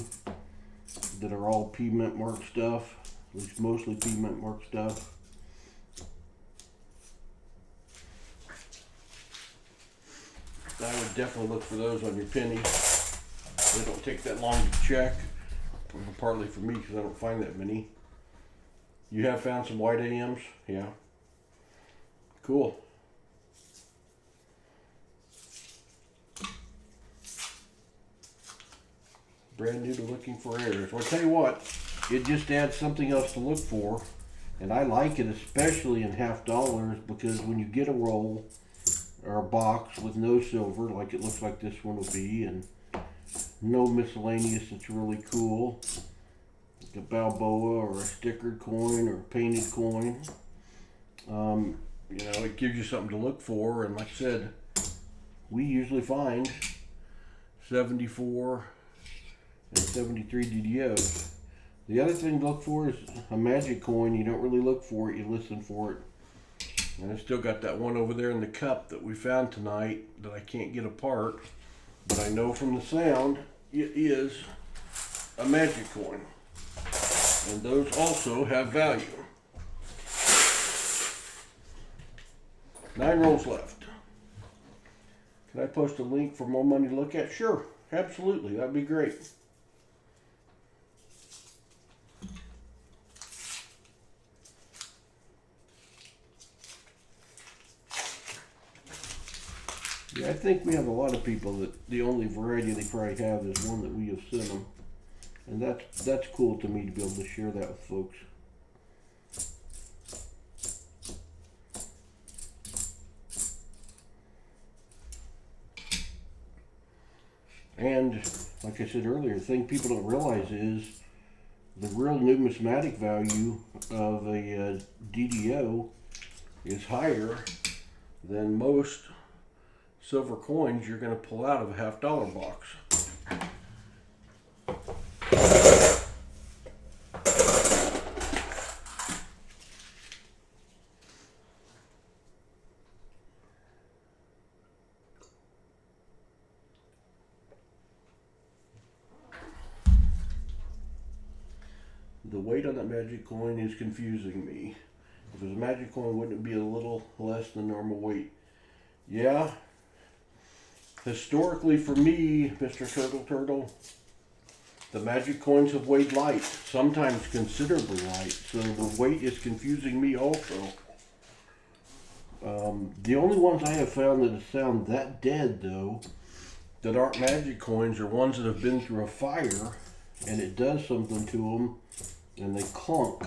that are all P mint mark stuff, at least mostly P mint mark stuff. I would definitely look for those on your penny. They don't take that long to check, partly for me because I don't find that many. You have found some wide AMs? Yeah. Cool. Brand new to looking for errors. Well, I'll tell you what, it just adds something else to look for, and I like it especially in $50 because when you get a roll or a box with no silver, like it looks like this one will be, and no miscellaneous, it's really cool. Like a Balboa or a stickered coin or a painted coin. You know, it gives you something to look for, and like I said, we usually find 74 and 73 DDOs. The other thing to look for is a magic coin. You don't really look for it, you listen for it. And I still got that one over there in the cup that we found tonight that I can't get apart. But I know from the sound it is a magic coin. And those also have value. 9 rolls left. Can I post a link for more money to look at? Sure, absolutely, that'd be great. Yeah, I think we have a lot of people that the only variety they probably have is one that we have sent them. And that's cool to me to be able to share that with folks. And like I said earlier, the thing people don't realize is the real numismatic value of a DDO is higher than most silver coins you're going to pull out of a $50 box. The weight on that magic coin is confusing me. If it was a magic coin, wouldn't it be a little less than normal weight? Yeah. Historically for me, Mr. Turtle, the magic coins have weighed light, sometimes considerably light, so the weight is confusing me also. The only ones I have found that sound that dead, though, that aren't magic coins are ones that have been through a fire, and it does something to them, and they clunk.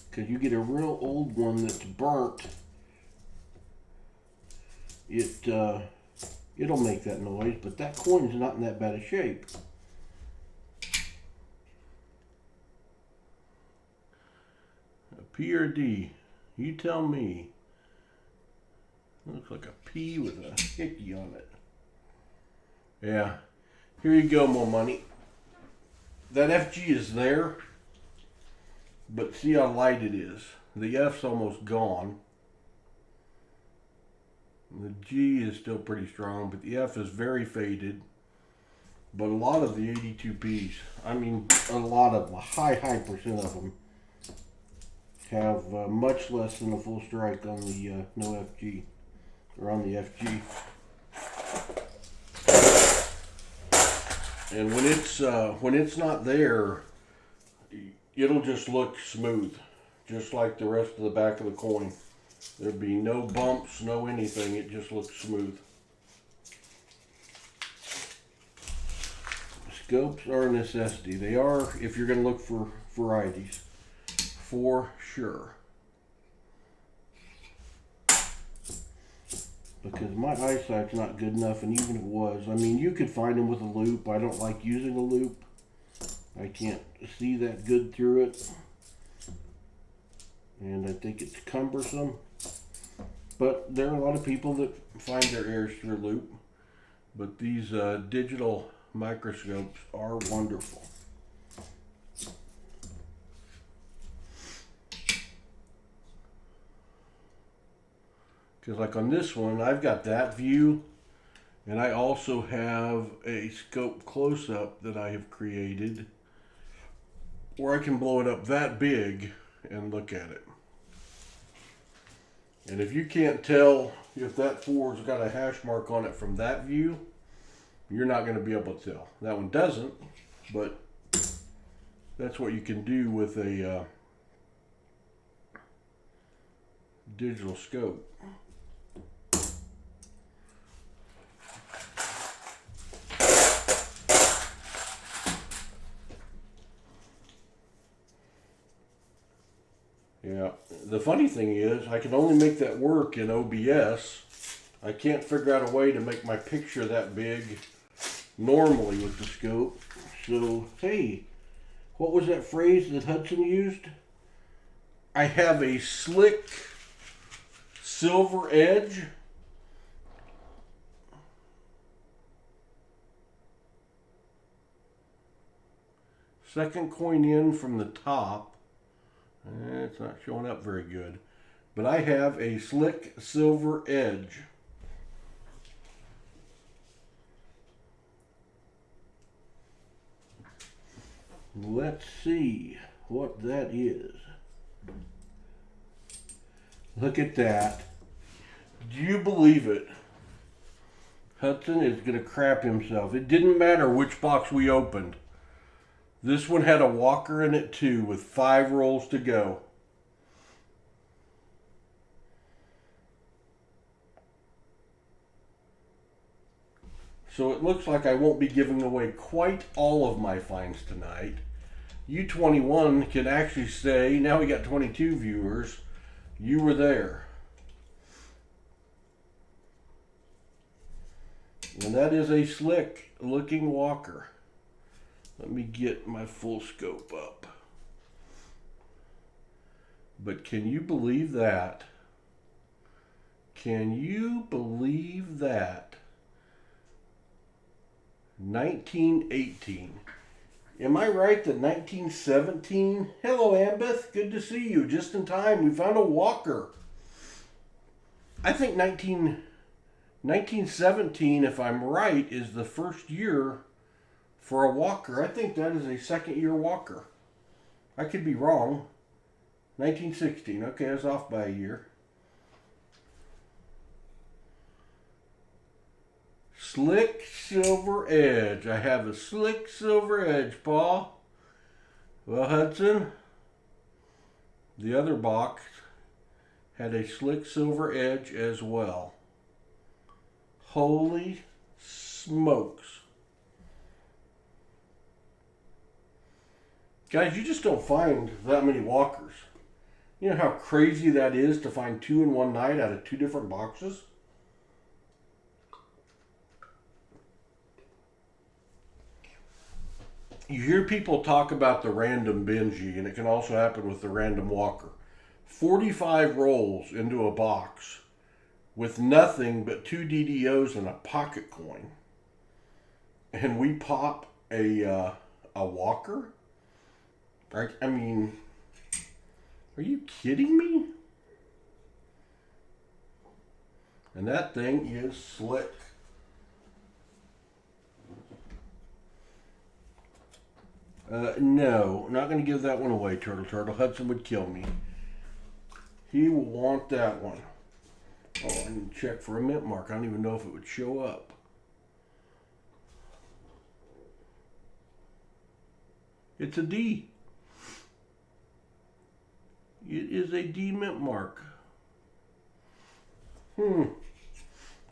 Because you get a real old one that's burnt, it'll make that noise, but that coin's not in that bad a shape. A P or D? You tell me. It looks like a P with a hickey on it. Yeah. Here you go, more money. That FG is there, but see how light it is. The F's almost gone. The G is still pretty strong, but the F is very faded. But a lot of the 82Ps, I mean a lot of them, a high percent of them, have much less than a full strike on the no FG, or on the FG. And when it's not there, it'll just look smooth, just like the rest of the back of the coin. There'd be no bumps, no anything. It just looks smooth. Scopes are a necessity. They are if you're going to look for varieties, for sure. Because my eyesight's not good enough, and even if it was, I mean, you could find them with a loop. I don't like using a loop. I can't see that good through it. And I think it's cumbersome. But there are a lot of people that find their errors through a loop. But these digital microscopes are wonderful. Because like on this one, I've got that view, and I also have a scope close-up that I have created where I can blow it up that big and look at it. And if you can't tell if that 4's got a hash mark on it from that view, you're not going to be able to tell. That one doesn't, but that's what you can do with a digital scope. Yeah, the funny thing is I can only make that work in OBS. I can't figure out a way to make my picture that big normally with the scope. So, hey, what was that phrase that Hudson used? I have a slick silver edge. Second coin in from the top. It's not showing up very good. But I have a slick silver edge. Let's see what that is. Look at that. Do you believe it? Hudson is going to crap himself. It didn't matter which box we opened. This one had a walker in it too, with 5 rolls to go. So it looks like I won't be giving away quite all of my finds tonight. You 21 can actually say, now we got 22 viewers, you were there. And that is a slick looking walker. Let me get my full scope up. But can you believe that? Can you believe that? 1918. Am I right that 1917? Hello, Ambeth. Good to see you. Just in time. We found a walker. I think 1917, if I'm right, is the first year for a walker. I think that is a second-year walker. I could be wrong. 1916. Okay, I was off by a year. Slick silver edge. I have a slick silver edge, Paul. Well, Hudson, the other box had a slick silver edge as well. Holy smokes. Guys, you just don't find that many walkers. You know how crazy that is to find 2 in one night out of 2 different boxes? You hear people talk about the random Benji, and it can also happen with the random walker. 45 rolls into a box with nothing but 2 DDOs and a pocket coin. And we pop a walker? I mean, are you kidding me? And that thing is slick. No, not going to give that one away, Turtle. Hudson would kill me. He will want that one. Oh, I need to check for a mint mark. I don't even know if it would show up. It's a D. It is a D mint mark. A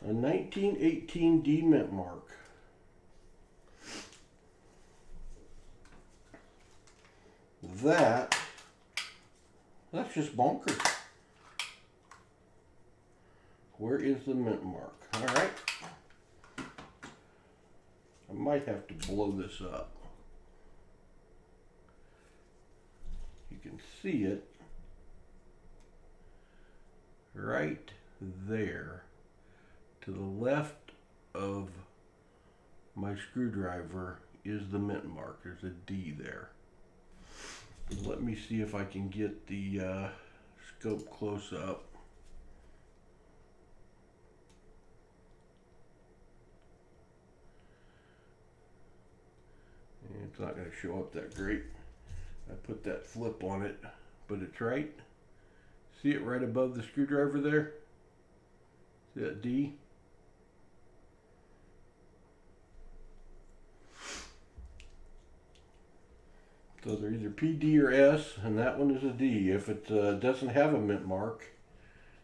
1918 D mint mark. That's just bonkers. Where is the mint mark? All right. I might have to blow this up. You can see it right there to the left of my screwdriver is the mint mark. There's a D there. Let me see if I can get the scope close up. And it's not going to show up that great. I put that flip on it, but it's right. See it right above the screwdriver there? See that D? So they're either P, D, or S, and that one is a D. If it doesn't have a mint mark,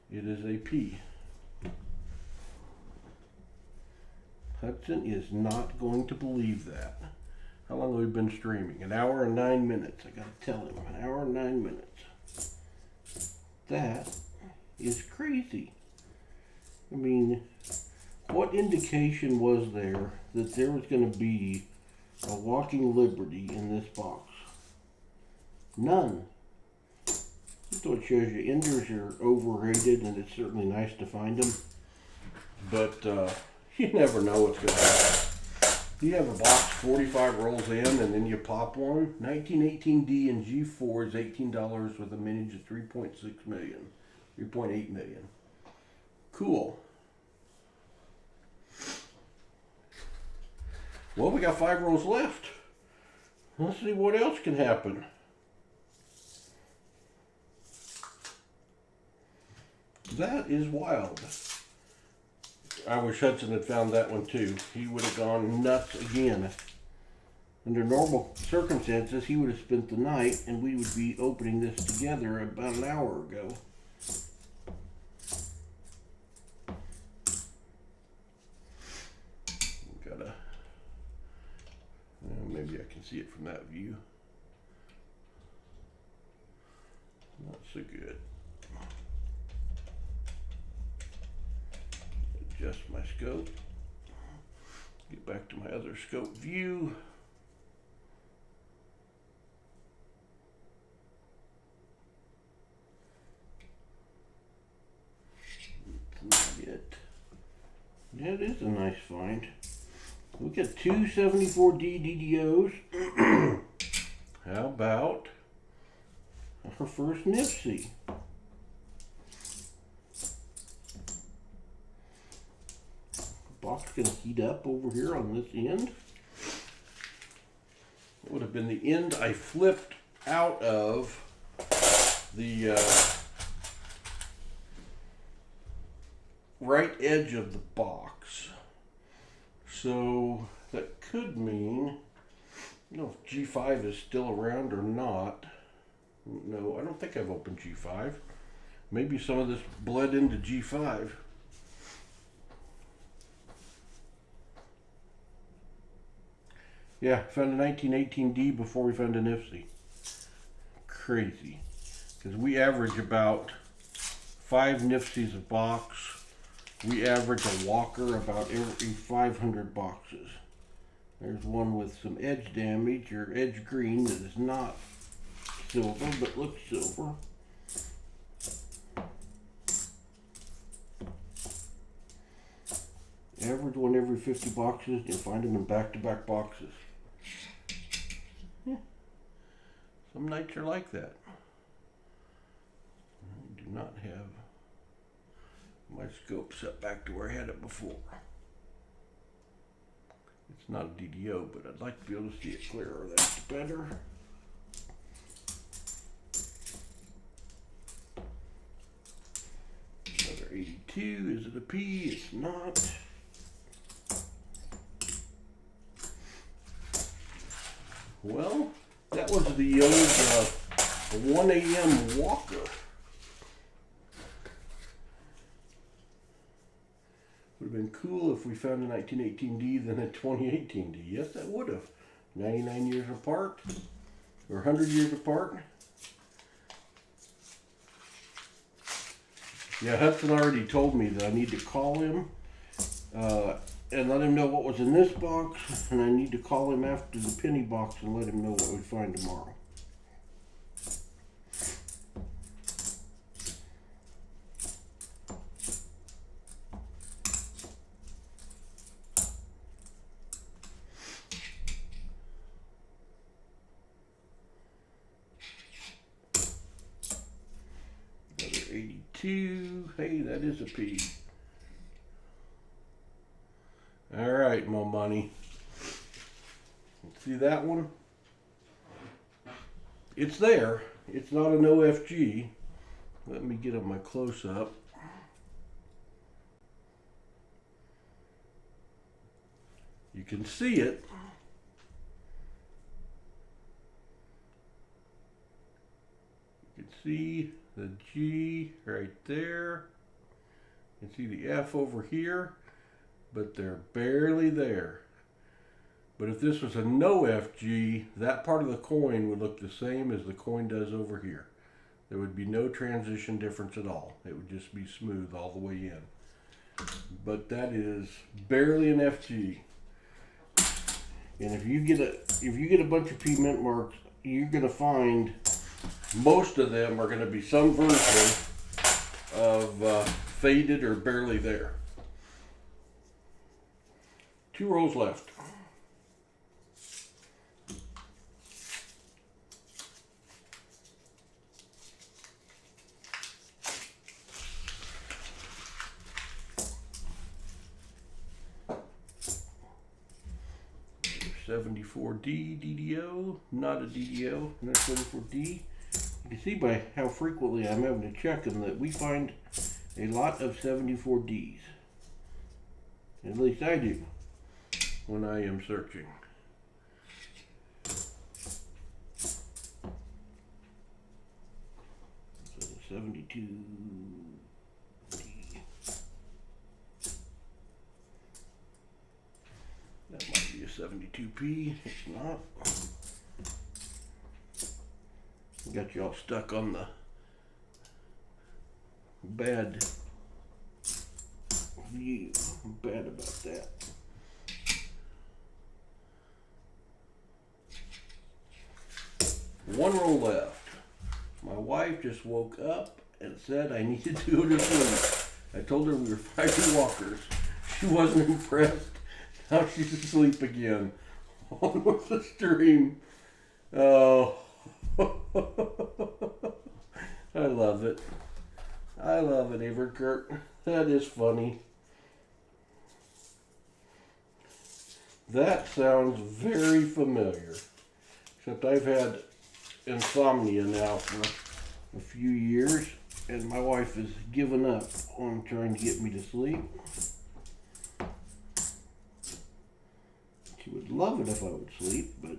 it is a P. Hudson is not going to believe that. How long have we been streaming? 1 hour and 9 minutes. I gotta tell him, 1 hour and 9 minutes. That is crazy. I mean, what indication was there that there was going to be a walking liberty in this box? None. So it shows you enders are overrated, and it's certainly nice to find them. But you never know what's going to happen. You have a box 45 rolls in, and then you pop one. 1918 D and G4 is $18 with a mintage of 3.6 million. 3.8 million. Cool. Well, we got 5 rolls left. Let's see what else can happen. That is wild. I wish Hudson had found that one too. He would have gone nuts again. Under normal circumstances, he would have spent the night and we would be opening this together about an hour ago. Maybe I can see it from that view. Not so good. Adjust my scope. Get back to my other scope view. That's not it. That is a nice find. We got 2 74D DDOs. How about our first Nipsey? Box gonna heat up over here on this end. It would have been the end I flipped out of the right edge of the box. So that could mean, I don't know if G5 is still around or not. No, I don't think I've opened G5. Maybe some of this bled into G5. Yeah, found a 1918D before we found a Nipsey. Crazy. Because we average about 5 Nipseys a box. We average a walker about every 500 boxes. There's one with some edge damage or edge green that is not silver but looks silver. Average one every 50 boxes. You'll find them in back-to-back boxes. Yeah. Some nights are like that. I do not have my scope set back to where I had it before. It's not a DDO, but I'd like to be able to see it clearer. That's better. Another 82. Is it a P? It's not. Well, that was the old 1 a.m. Walker. Would have been cool if we found a 1918D than a 2018D. Yes, that would have. 99 years apart, or 100 years apart. Yeah, Hudson already told me that I need to call him and let him know what was in this box, and I need to call him after the penny box and let him know what we find tomorrow. Another 82. Hey, that is a P. All right, my money. See that one? It's there. It's not an OFG. Let me get up my close-up. You can see it. You can see the G right there. You can see the F over here. But they're barely there. But if this was a no FG, that part of the coin would look the same as the coin does over here. There would be no transition difference at all. It would just be smooth all the way in. But that is barely an FG. And if you get a bunch of P mint marks, you're gonna find most of them are gonna be some version of faded or barely there. 2 rolls left. 74D DDO, not a DDO, another 74D. You can see by how frequently I'm having to check them that we find a lot of 74Ds. At least I do when I am searching. So 72D. That might be a 72P. It's not. Got you all stuck on the bad view. I'm bad about that. One roll left. My wife just woke up and said I needed to go to sleep. I told her we were 5 walkers. She wasn't impressed. Now she's asleep again. On with the stream. Oh. I love it. I love it, Everkurt. That is funny. That sounds very familiar. Except I've had insomnia now for a few years, and my wife has given up on trying to get me to sleep. She would love it if I would sleep, but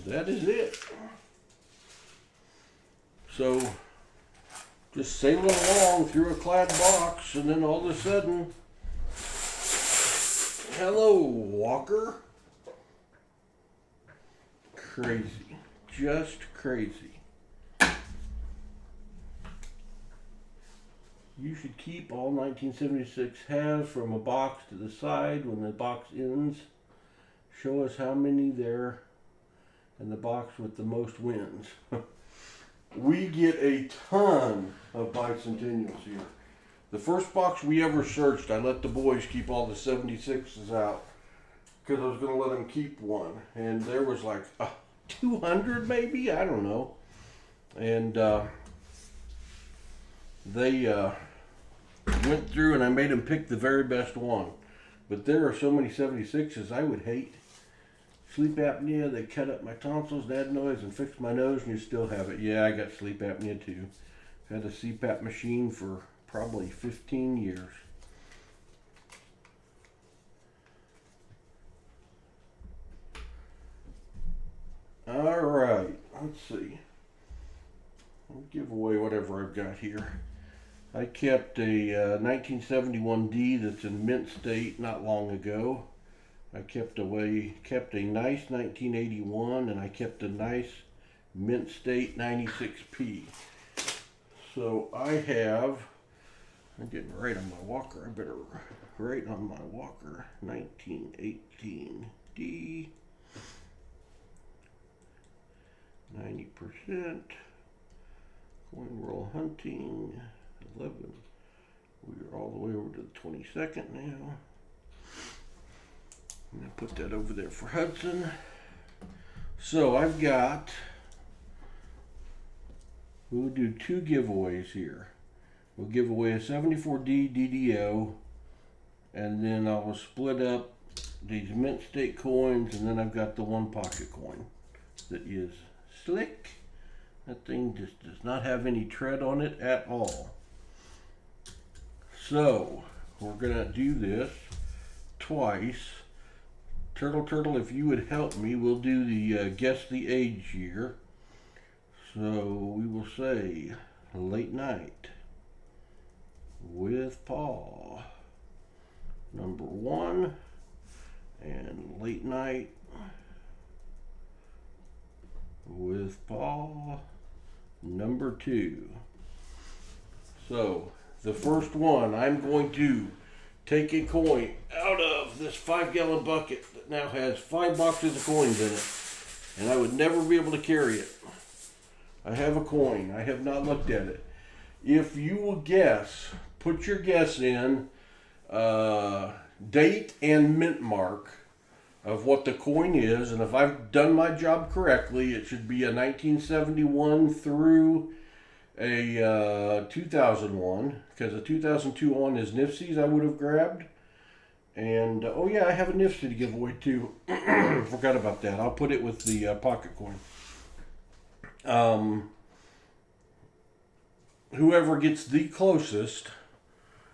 that is it. So, just sailing along through a Clad box, and then all of a sudden, hello, Walker. Crazy. Just crazy. You should keep all 1976 halves from a box to the side when the box ends. Show us how many there and the box with the most wins. We get a ton of bicentennials here. The first box we ever searched, I let the boys keep all the 76s out because I was going to let them keep one. And there was like 200 maybe, I don't know. And they went through and I made them pick the very best one. But there are so many 76s I would hate. Sleep apnea, they cut up my tonsils, adenoids, and fixed my nose, and you still have it. Yeah, I got sleep apnea too. Had a CPAP machine for probably 15 years. All right, let's see. I'll give away whatever I've got here. I kept a 1971D that's in mint state not long ago. I kept a nice 1981, and I kept a nice mint state 96P. So I have, I'm getting right on my walker. I better write on my walker. 1918D, 90%. Coin roll hunting, 11. We are all the way over to the 22nd now. I'm going to put that over there for Hudson. So I've got, we'll do 2 giveaways here. We'll give away a 74D DDO, and then I will split up these mint state coins, and then I've got the 1 pocket coin that is slick. That thing just does not have any tread on it at all. So we're going to do this twice. Turtle, if you would help me, we'll do the guess the age year. So we will say Late Night with Pa, number 1, and Late Night with Pa, number 2. So the first one, I'm going to take a coin out of this 5-gallon bucket that now has 5 boxes of coins in it, and I would never be able to carry it. I have a coin. I have not looked at it. If you will guess, put your guess in, date and mint mark of what the coin is, and if I've done my job correctly, it should be a 1971 through a 2001, because a 2002 on is Nifty's I would have grabbed. And oh yeah, I have a Nifty to give away too. Forgot about that. I'll put it with the pocket coin. Whoever gets the closest,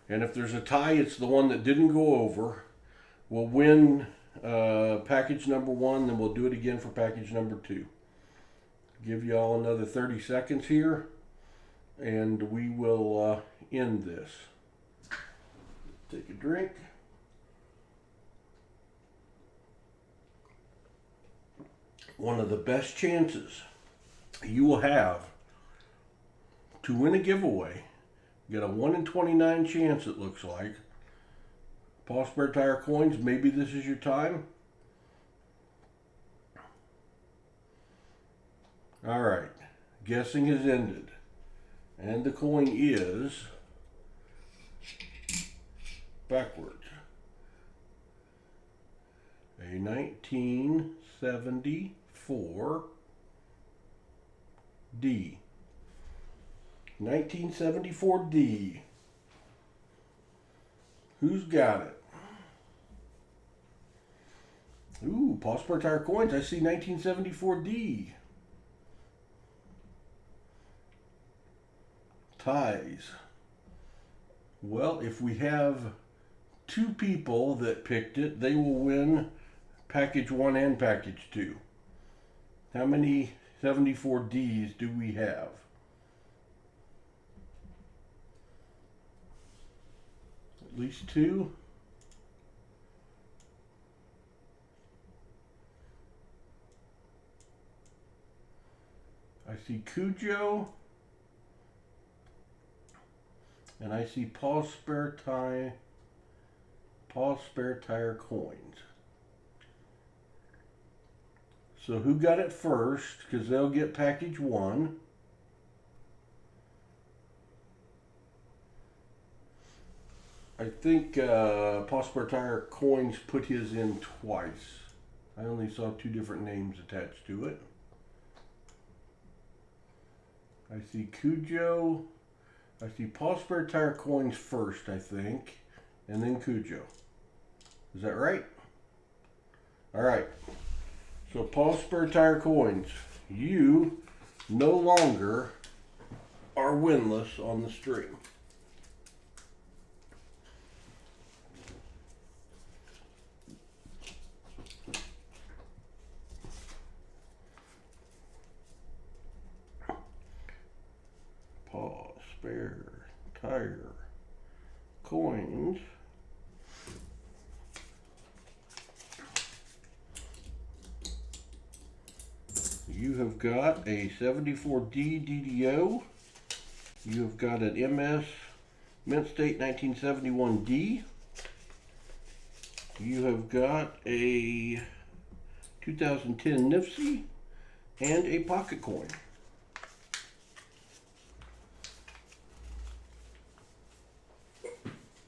and if there's a tie, it's the one that didn't go over, will win package number 1. Then we'll do it again for package number 2. Give you all another 30 seconds here, and we will end this. Take a drink. One of the best chances you will have to win a giveaway. You got a 1 in 29 chance, it looks like. Paul Spare Tire coins, maybe this is your time. Alright, guessing has ended. And the coin is backwards. A 1974 D. 1974 D. Who's got it? Ooh, Paul Spare Tire coins. I see 1974 D. Ties. Well, if we have 2 people that picked it, they will win package 1 and package 2. How many 74 Ds do we have? At least 2. I see Cujo. And I see Paul Spare Tire coins. So who got it first? Because they'll get package 1. I think Paul Spare Tire coins put his in twice. I only saw 2 different names attached to it. I see Cujo. I see Paul Spare Tire coins first, I think, and then Cujo. Is that right? All right. So Paul Spare Tire coins, you no longer are winless on the stream. Paul Spare Tire coins. You have got a 74D DDO. You have got an MS Mint State 1971D. You have got a 2010 Nifty and a pocket coin.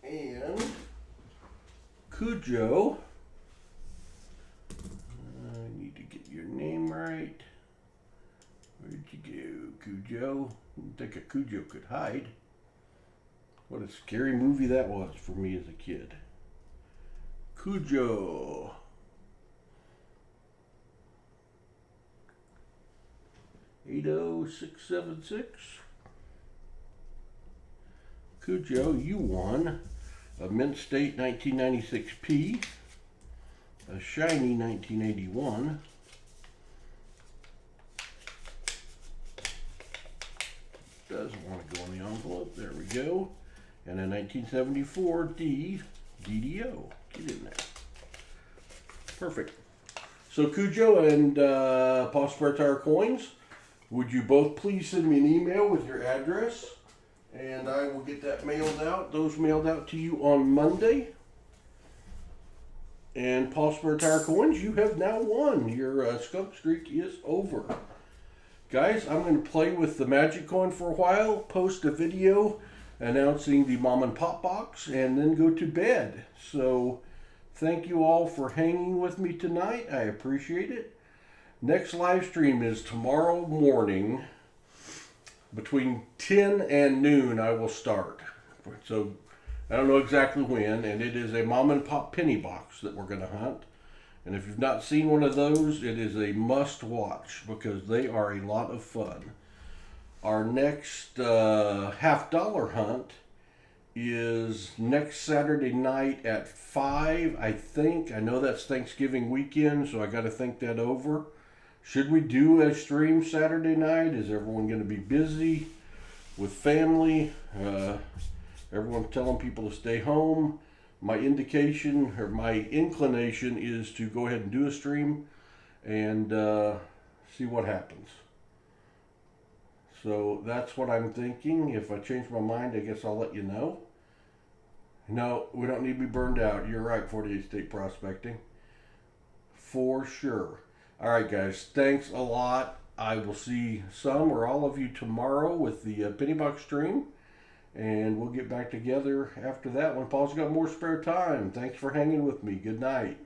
And Cujo, I need to get your name right. Where'd you go, Cujo? Didn't think a Cujo could hide. What a scary movie that was for me as a kid. Cujo. $80676. Cujo, you won a Mint State 1996P, a shiny 1981, doesn't want to go in the envelope, there we go, and a 1974 DDO. Get in there. Perfect. So Cujo and Paul Spare Tire coins, would you both please send me an email with your address? And I will get that mailed out. Those mailed out to you on Monday. And Paul Spare Tire coins, you have now won. Your skunk streak is over. Guys, I'm going to play with the magic coin for a while, post a video announcing the mom and pop box, and then go to bed. So Thank you all for hanging with me tonight. I appreciate it. Next live stream is tomorrow morning between 10 and noon. I will start. So I don't know exactly when, and it is a mom and pop penny box that we're going to hunt. And if you've not seen one of those, it is a must watch because they are a lot of fun. Our next $50 hunt is next Saturday night at 5, I think. I know that's Thanksgiving weekend, so I got to think that over. Should we do a stream Saturday night? Is everyone going to be busy with family? Everyone telling people to stay home. My indication or my inclination is to go ahead and do a stream and see what happens. So that's what I'm thinking. If I change my mind, I guess I'll let you know. No, we don't need to be burned out. You're right, 48 State Prospecting. For sure. All right, guys. Thanks a lot. I will see some or all of you tomorrow with the penny box stream. And we'll get back together after that when Paul's got more spare time. Thanks for hanging with me. Good night.